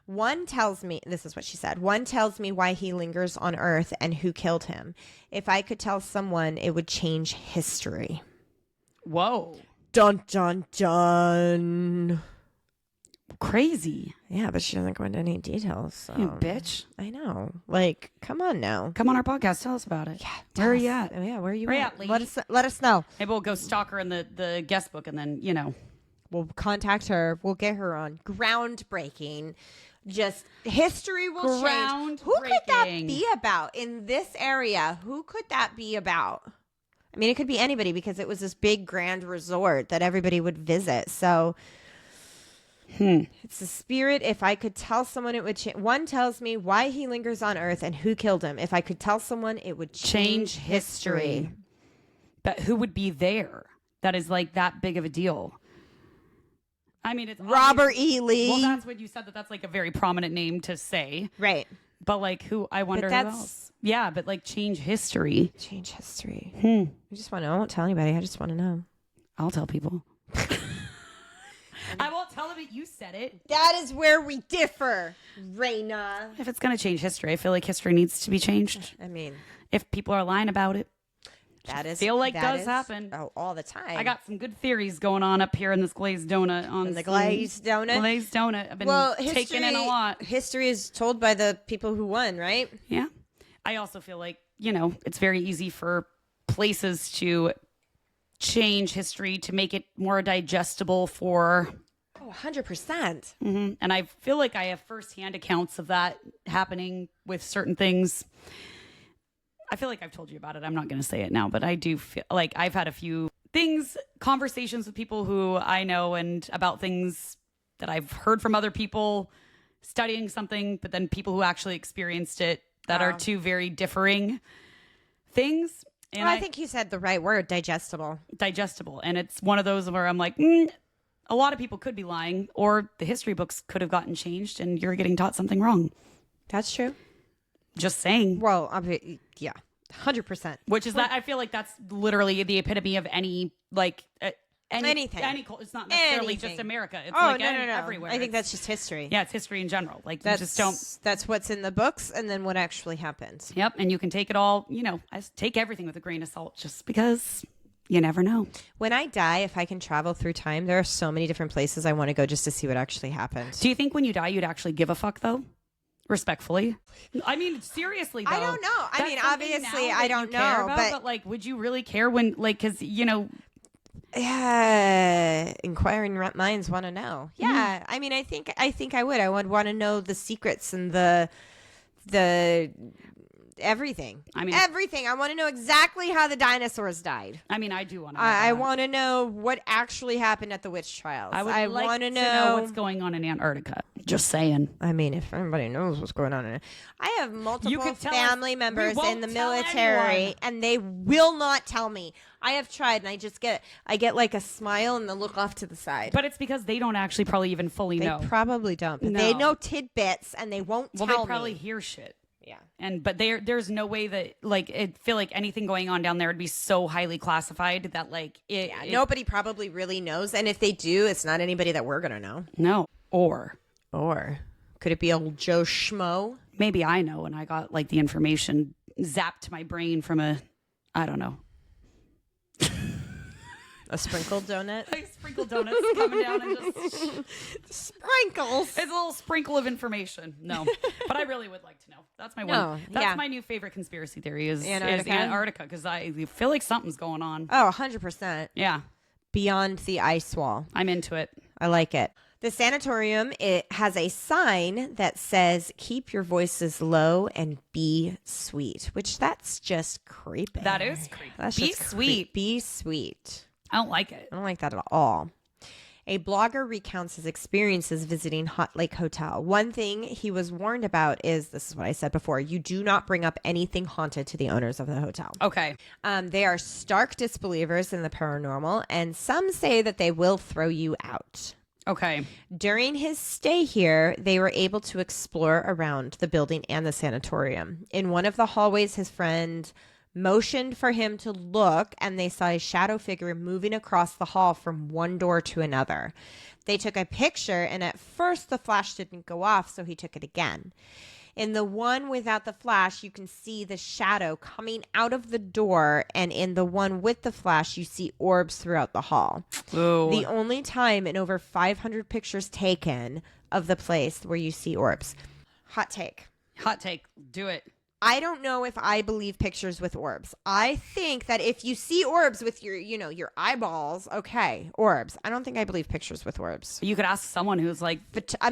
One tells me, this is what she said, one tells me why he lingers on Earth and who killed him. If I could tell someone, it would change history. Whoa. Dun, dun, dun. Crazy. Yeah, but she doesn't go into any details. So. You bitch. I know. Like, come on now. Come on our podcast. Tell us about it. Yeah. Where are you at? Oh, yeah, where are you Where at? lady? Let us know. Maybe we'll go stalk her in the guest book and then, We'll contact her. We'll get her on. Groundbreaking. Just history will change. Who could that be about in this area? Who could that be about? I mean, it could be anybody because it was this big grand resort that everybody would visit. So it's a spirit. If I could tell someone, it would change. One tells me why he lingers on Earth and who killed him. If I could tell someone, it would change history. But who would be there? That is like that big of a deal. I mean, it's Robert E. Lee. Well, that's what you said. That's like a very prominent name to say, right? But like, who? I wonder who else. Yeah, but like, change history. Change history. I just want to. I won't tell anybody. I just want to know. I'll tell people. I won't tell them that you said it. That is where we differ, Raina. If it's gonna change history, I feel like history needs to be changed. I mean, if people are lying about it. Does happen. Oh, all the time. I got some good theories going on up here in this glazed donut. Glazed donut. I've been taking in a lot. History is told by the people who won, right? Yeah. I also feel like, it's very easy for places to change history to make it more digestible for... Oh, 100%. And I feel like I have firsthand accounts of that happening with certain things. I feel like I've told you about it. I'm not going to say it now, but I do feel like I've had a few conversations with people who I know and about things that I've heard from other people studying something, but then people who actually experienced it that are two very differing things. And I think you said the right word, digestible. Digestible. And it's one of those where I'm like, a lot of people could be lying, or the history books could have gotten changed and you're getting taught something wrong. That's true. Just saying. Well, yeah, 100%. Which is that I feel like that's literally the epitome of any anything. It's not necessarily just America. It's no. everywhere. I think that's just history. Yeah, it's history in general. Like that's, you just don't. That's what's in the books, and then what actually happens. Yep, and you can take it all. I take everything with a grain of salt, just because you never know. When I die, if I can travel through time, there are so many different places I want to go just to see what actually happened. Do you think when you die, you'd actually give a fuck though? Respectfully, I mean, seriously though. I don't know. I mean, obviously, I don't know, but like, would you really care when, like, because yeah, inquiring minds want to know. Yeah, I mean, I think I would. I would want to know the secrets and the everything. I mean, everything. I want to know exactly how the dinosaurs died. I mean, I do want to know. I want to know what actually happened at the witch trials. I would like to know what's going on in Antarctica. Just saying. I mean, if everybody knows what's going on in it. I have multiple family members in the military, and they will not tell me. I have tried, and I get like a smile and the look off to the side. But it's because they don't actually probably even fully know. They probably don't. But they know tidbits, and they won't tell me. Well, they probably hear shit. Yeah. But there's no way that, like, I feel like anything going on down there would be so highly classified that, like, nobody probably really knows. And if they do, it's not anybody that we're going to know. No. Or could it be old Joe Schmo? Maybe I know, and I got, like, the information zapped to my brain from I don't know. A sprinkled donut? Like sprinkled donuts coming down and just... Sprinkles. It's a little sprinkle of information. No. But I really would like to know. That's my one. That's my new favorite conspiracy theory is Antarctica, because I feel like something's going on. Oh, 100%. Yeah. Beyond the ice wall. I'm into it. I like it. The sanatorium, it has a sign that says, keep your voices low and be sweet, which that's just creepy. That is creepy. That's be just sweet. Be sweet. I don't like it. I don't like that at all. A blogger recounts his experiences visiting Hot Lake Hotel. One thing he was warned about is, this is what I said before, you do not bring up anything haunted to the owners of the hotel. Okay. They are stark disbelievers in the paranormal, and some say that they will throw you out. Okay. During his stay here, they were able to explore around the building and the sanatorium. In one of the hallways, his friend motioned for him to look, and they saw a shadow figure moving across the hall from one door to another. They took a picture, and at first the flash didn't go off, so he took it again. In the one without the flash, you can see the shadow coming out of the door, and in the one with the flash, you see orbs throughout the hall. Ooh. The only time in over 500 pictures taken of the place where you see orbs. Hot take. Hot take. Do it. I don't know if I believe pictures with orbs. I think that if you see orbs with your, your eyeballs, okay, orbs. I don't think I believe pictures with orbs. You could ask someone who's like,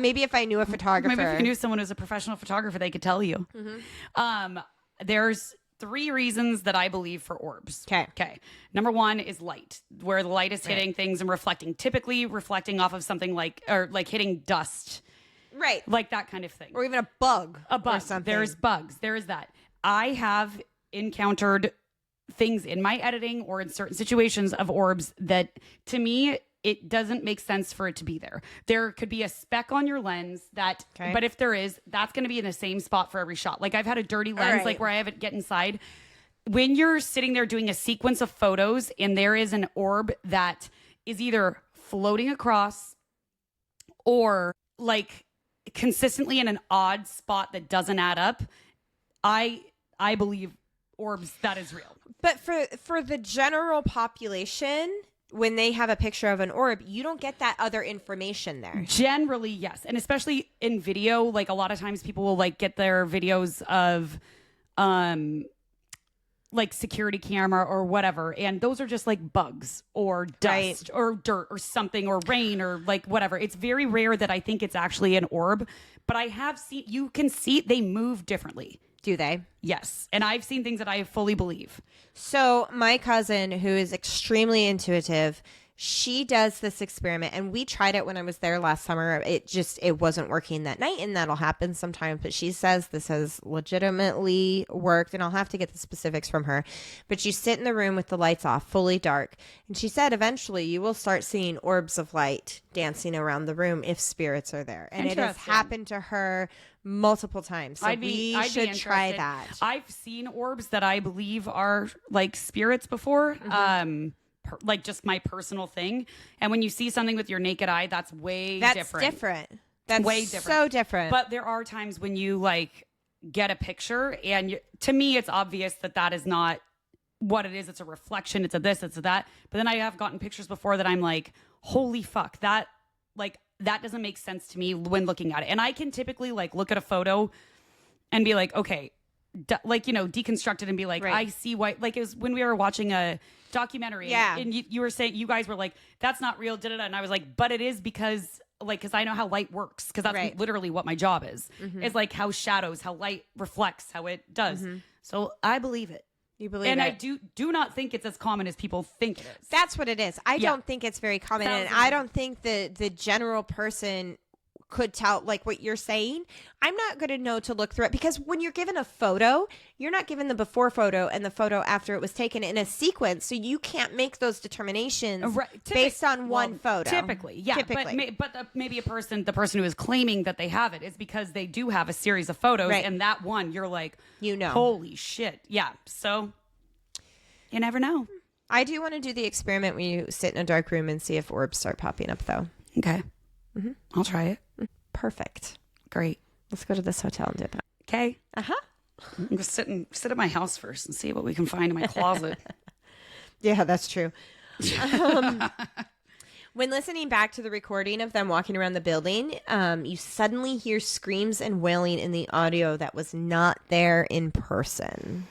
maybe if I knew a photographer. maybe if you knew someone who's a professional photographer, they could tell you. Mm-hmm. There's 3 reasons that I believe for orbs. Okay. Number 1 is light, where the light is hitting things and reflecting, typically reflecting off of something like hitting dust. Right. Like that kind of thing. Or even a bug. Or something. There's bugs. There is that. I have encountered things in my editing or in certain situations of orbs that, to me, it doesn't make sense for it to be there. There could be a speck on your lens but if there is, that's going to be in the same spot for every shot. Like I've had a dirty lens, like where I have it get inside. When you're sitting there doing a sequence of photos and there is an orb that is either floating across or like consistently in an odd spot that doesn't add up, I believe orbs, that is real. But for the general population, when they have a picture of an orb, you don't get that other information there. Generally, yes. And especially in video, like a lot of times people will like get their videos of like security camera or whatever, and those are just like bugs or dust or dirt or something or rain or like whatever. It's very rare that I think it's actually an orb, but I have seen, you can see they move differently. Do they? Yes. And I've seen things that I fully believe. So my cousin, who is extremely intuitive, she does this experiment, and we tried it when I was there last summer. It wasn't working that night, and that'll happen sometimes. But she says this has legitimately worked, and I'll have to get the specifics from her. But you sit in the room with the lights off, fully dark. And she said eventually you will start seeing orbs of light dancing around the room if spirits are there. And it has happened to her multiple times. So we should try that. I've seen orbs that I believe are like spirits before. Mm-hmm. Like just my personal thing. And when you see something with your naked eye, that's different. That's way different. So different. But there are times when you like get a picture and to me, it's obvious that is not what it is. It's a reflection. It's a this, it's a that. But then I have gotten pictures before that I'm like, holy fuck, that doesn't make sense to me when looking at it. And I can typically like look at a photo and be like, okay, deconstruct it and be like, I see why. Like it was when we were watching a documentary, and you were saying, you guys were like, that's not real, and I was like, but it is because I know how light works, because that's literally what my job is. Mm-hmm. Is like how light reflects, how it does. Mm-hmm. So I believe it. You believe and it. I do not think it's as common as people think it is. That's what it is. I don't think it's very common, and I don't think the general person could tell, like what you're saying. I'm not going to know to look through it, because when you're given a photo, you're not given the before photo and the photo after it was taken in a sequence, so you can't make those determinations based on one photo. Typically. But maybe the person who is claiming that they have it is because they do have a series of photos, and that one you're like, holy shit. Yeah. So you never know. I do want to do the experiment where you sit in a dark room and see if orbs start popping up, though. Okay. Mm-hmm. I'll try it. Perfect. Great. Let's go to this hotel and do that. Okay. I'm just sit at my house first and see what we can find in my closet. Yeah, that's true. When listening back to the recording of them walking around the building, you suddenly hear screams and wailing in the audio that was not there in person.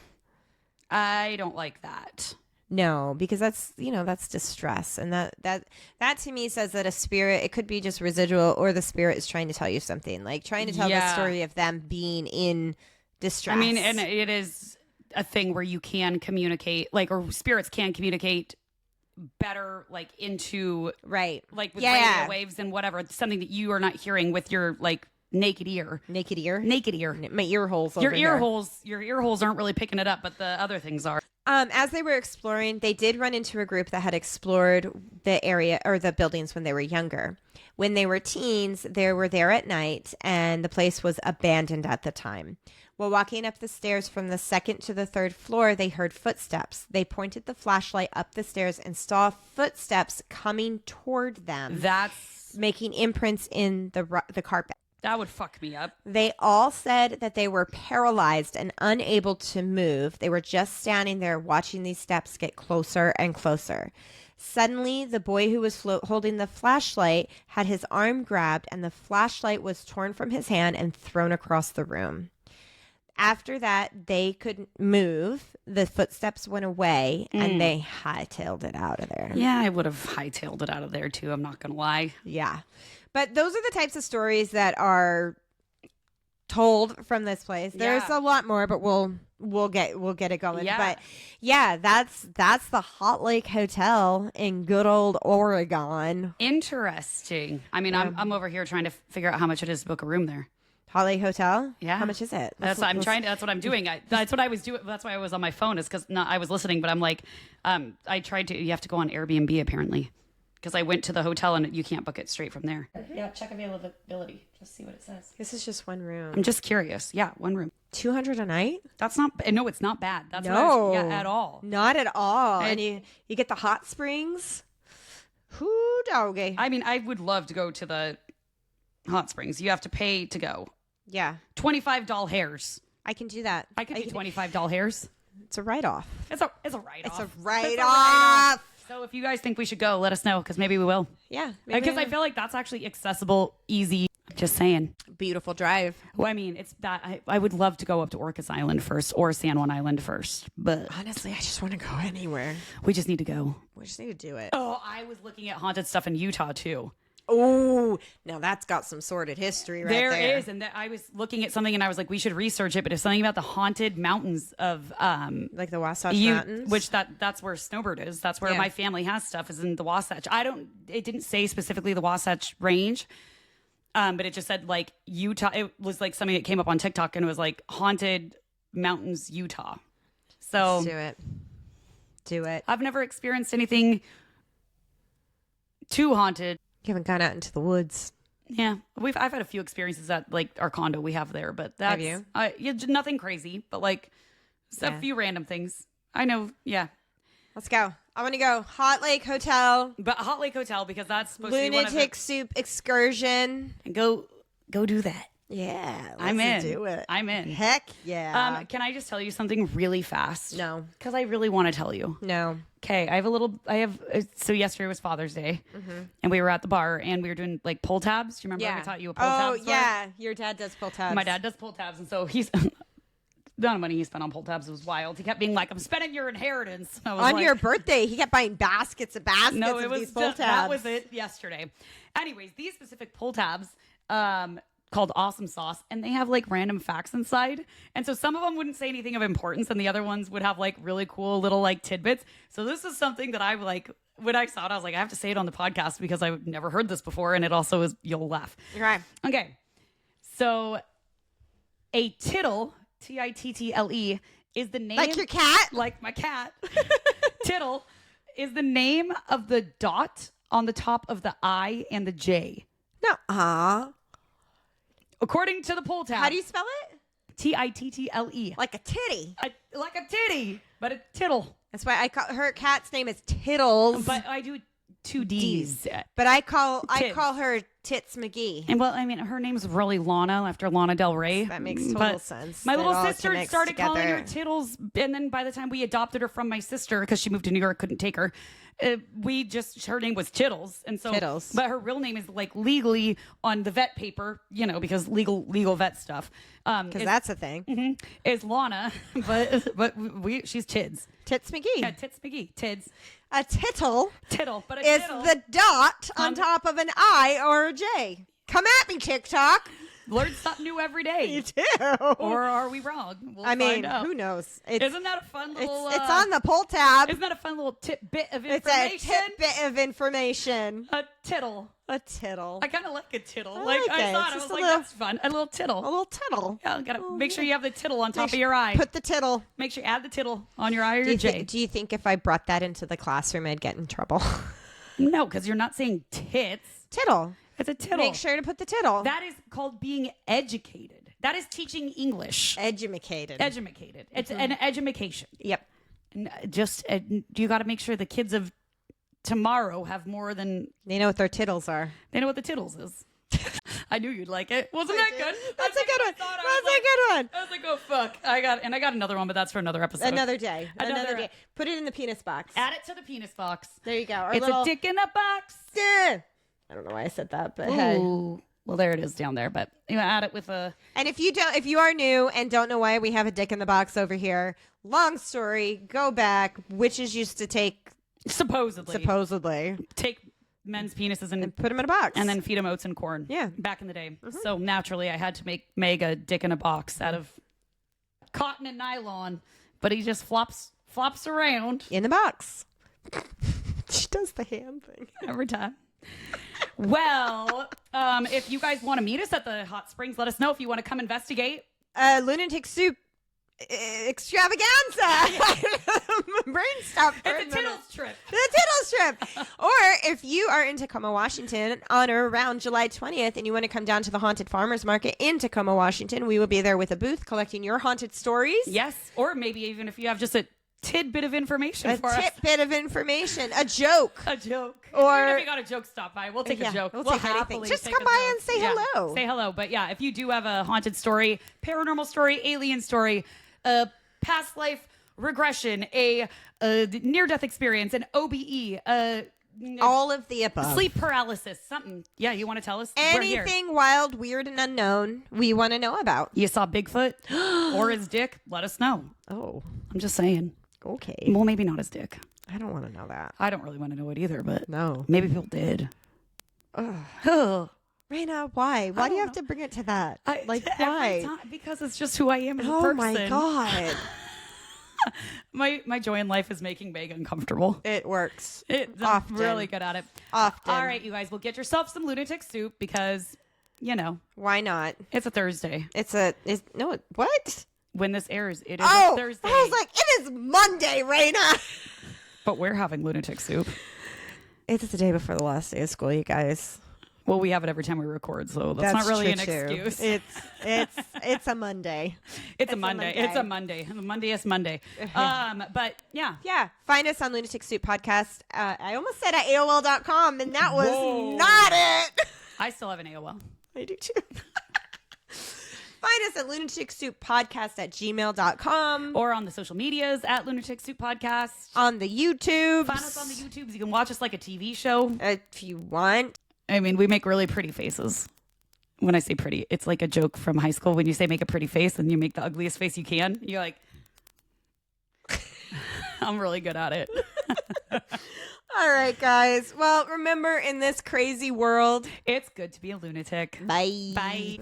I don't like that. No, because that's distress, and that to me says that a spirit, it could be just residual, or the spirit is trying to tell you something, like trying to tell the story of them being in distress. I mean, and it is a thing where you can communicate, like, or spirits can communicate better, like into like with radio waves and whatever, something that you are not hearing with your like naked ear. My ear holes. Your ear holes aren't really picking it up, but the other things are. As they were exploring, they did run into a group that had explored the area or the buildings when they were younger. When they were teens, they were there at night, and the place was abandoned at the time. While walking up the stairs from the second to the third floor, they heard footsteps. They pointed the flashlight up the stairs and saw footsteps coming toward them. That's making imprints in the carpet. That would fuck me up. They all said that they were paralyzed and unable to move. They were just standing there watching these steps get closer and closer. Suddenly, the boy who was holding the flashlight had his arm grabbed, and the flashlight was torn from his hand and thrown across the room. After that, they couldn't move. The footsteps went away, and they hightailed it out of there. Yeah, I would have hightailed it out of there, too. I'm not going to lie. Yeah. But those are the types of stories that are told from this place. There's a lot more, but we'll get it going. Yeah. But yeah, that's the Hot Lake Hotel in good old Oregon. Interesting. I mean, I'm over here trying to figure out how much it is to book a room there. Hot Lake Hotel? Yeah. How much is it? That's what I'm doing. That's what I was doing. That's why I was on my phone, is because I was listening, but I'm like, I tried to, you have to go on Airbnb apparently. Because I went to the hotel and you can't book it straight from there. Yeah, check availability. Just see what it says. This is just one room. I'm just curious. Yeah, one room. $200 a night? That's not. No, it's not bad. That's no, at all. Not at all. And you get the hot springs. Whoo doggy. I mean, I would love to go to the hot springs. You have to pay to go. Yeah. $25 hairs. I can do that. I could do $25 hairs. It's a write-off. It's a write-off. It's a write-off. So if you guys think we should go, let us know, because maybe we will. Yeah. Because I feel like that's actually accessible, easy. Just saying. Beautiful drive. Well, I mean, it's that I would love to go up to Orcas Island first or San Juan Island first. But honestly, I just want to go anywhere. We just need to go. We just need to do it. Oh, I was looking at haunted stuff in Utah, too. Oh, now that's got some sordid history right there. There is. And I was looking at something and I was like, we should research it. But it's something about the haunted mountains of like the Wasatch Mountains, which that's where Snowbird is. That's where my family has stuff, is in the Wasatch. It didn't say specifically the Wasatch Range. But it just said like Utah. It was like something that came up on TikTok and it was like haunted mountains, Utah. So let's do it. I've never experienced anything too haunted. You haven't gone out into the woods. Yeah, I've had a few experiences at like our condo we have there, but that's have you? Nothing crazy, but like a few random things. I know. Yeah. Let's go. I want to go Hot Lake Hotel. But Hot Lake Hotel, because that's supposed Lunatic to be one of Soup excursion. And go do that. Yeah, I'm in. Do it. I'm in. Heck yeah. Can I just tell you something really fast? No. Because I really want to tell you. No. Okay, so yesterday was Father's Day, and we were at the bar, and we were doing like pull tabs. Do you remember I taught you a pull tabs? Oh, yeah. Your dad does pull tabs. My dad does pull tabs, and so he's... The amount of money he spent on pull tabs was wild. He kept being like, I'm spending your inheritance. On your birthday, he kept buying baskets of these pull tabs. That was it yesterday. Anyways, these specific pull tabs called Awesome Sauce, and they have like random facts inside. And so some of them wouldn't say anything of importance, and the other ones would have like really cool little like tidbits. So this is something that I like, when I saw it, I was like, I have to say it on the podcast because I've never heard this before, and it also is, you'll laugh. Right. Okay. So a tittle... Tittle is the name. Like your cat? Like my cat. Tittle is the name of the dot on the top of the I and the J. No. According to the pull tab. How do you spell it? Tittle. Like a titty. Like a titty, but a tittle. That's why I call her cat's name is Tittles. But I do two D's. But I call her Tits McGee. And well, I mean, her name's really Lana, after Lana Del Rey. That makes total sense. My little sister started calling her Tittles, and then by the time we adopted her from my sister, because she moved to New York, couldn't take her, her name was Tittles. And so, Tittles. But her real name is like legally on the vet paper, because legal vet stuff. Because that's a thing. Is Lana, but she's Tids. Tits McGee. Yeah, Tits McGee. Tids. A tittle. But is the dot on top of an I or a J. Come at me, TikTok. Learn something new every day. You do. Or are we wrong? We'll find out. Who knows? Isn't that a fun little... It's on the pull tab. Isn't that a fun little bit of information? It's a tidbit of information. A tittle. A tittle. I kind of like a tittle. I thought, I was like, that's fun. A little tittle. A little tittle. Yeah, gotta make sure you have the tittle on top of your eye. Put the tittle. Make sure you add the tittle on your eye or your J. Do you think if I brought that into the classroom, I'd get in trouble? No, because you're not saying tits. Tittle. It's a tittle. Make sure to put the tittle. That is called being educated. That is teaching English. Edumacated. It's an edumacation. Yep. And you got to make sure the kids of tomorrow have more than They know what their tittles are. they know what the tittles is. I knew you'd like it. Wasn't that good? That's a good one. That's a good one. I was like, oh fuck. I got another one, but that's for another episode. Another day. Another day. Put it in the penis box. Add it to the penis box. There you go. It's a dick in a box. I don't know why I said that, but hey. Ooh. Well, there it is down there, but you add it with a. And if you are new and don't know why we have a dick in the box over here, long story, go back. Witches used to take supposedly take men's penises and put them in a box and then feed them oats and corn. Yeah, back in the day. Mm-hmm. So naturally, I had to make Meg a dick in a box out of cotton and nylon, but he just flops around in the box. She does the hand thing every time. Well, if you guys want to meet us at the hot springs, let us know if you want to come investigate. Lunatic Soup extravaganza. Brain stopped. It's a Tittles trip. The Tittles trip. Or if you are in Tacoma, Washington on or around July 20th and you want to come down to the Haunted Farmers Market in Tacoma, Washington, we will be there with a booth collecting your haunted stories. Yes. Or maybe even if you have just a tidbit of information for us. A tidbit of information. A joke. A joke. Or even if you got a joke, stop by. We'll take a joke. We'll take anything. Just come by and say hello. Say hello. But yeah, if you do have a haunted story, paranormal story, alien story, a past life regression, a near-death experience, an OBE, all of the above. Sleep paralysis, something. Yeah, you want to tell us? Anything wild, weird, and unknown we want to know about. You saw Bigfoot or his dick? Let us know. Oh. I'm just saying. Okay. Well, maybe not his dick. I don't want to know that. I don't really want to know it either, but no. Maybe people did. Ugh. Raina, why? Why do you have to bring it to that? Why? Because it's just who I am as a Oh person. my God. My joy in life is making Meg uncomfortable. It works. I'm really good at it. Often. All right, you guys, well, get yourself some Lunatic Soup because, why not? It's a Thursday. What? When this airs, it is a Thursday. I was like, it is Monday, Raina. But we're having Lunatic Soup. It's the day before the last day of school, you guys. Well, we have it every time we record, so that's not really an excuse. It's a Monday. It's a Monday. It's a Monday. The Mondayest Monday. But yeah. Yeah. Find us on Lunatic Soup Podcast. I almost said at AOL.com, and that was not it. I still have an AOL. I do too. Find us at Lunatic Soup Podcast at gmail.com. Or on the social medias at Lunatic Soup Podcast. On the YouTube. Find us on the YouTubes. You can watch us like a TV show. If you want. I mean, we make really pretty faces. When I say pretty, it's like a joke from high school. When you say make a pretty face and you make the ugliest face you can, you're like, I'm really good at it. All right, guys. Well, remember, in this crazy world, it's good to be a lunatic. Bye. Bye.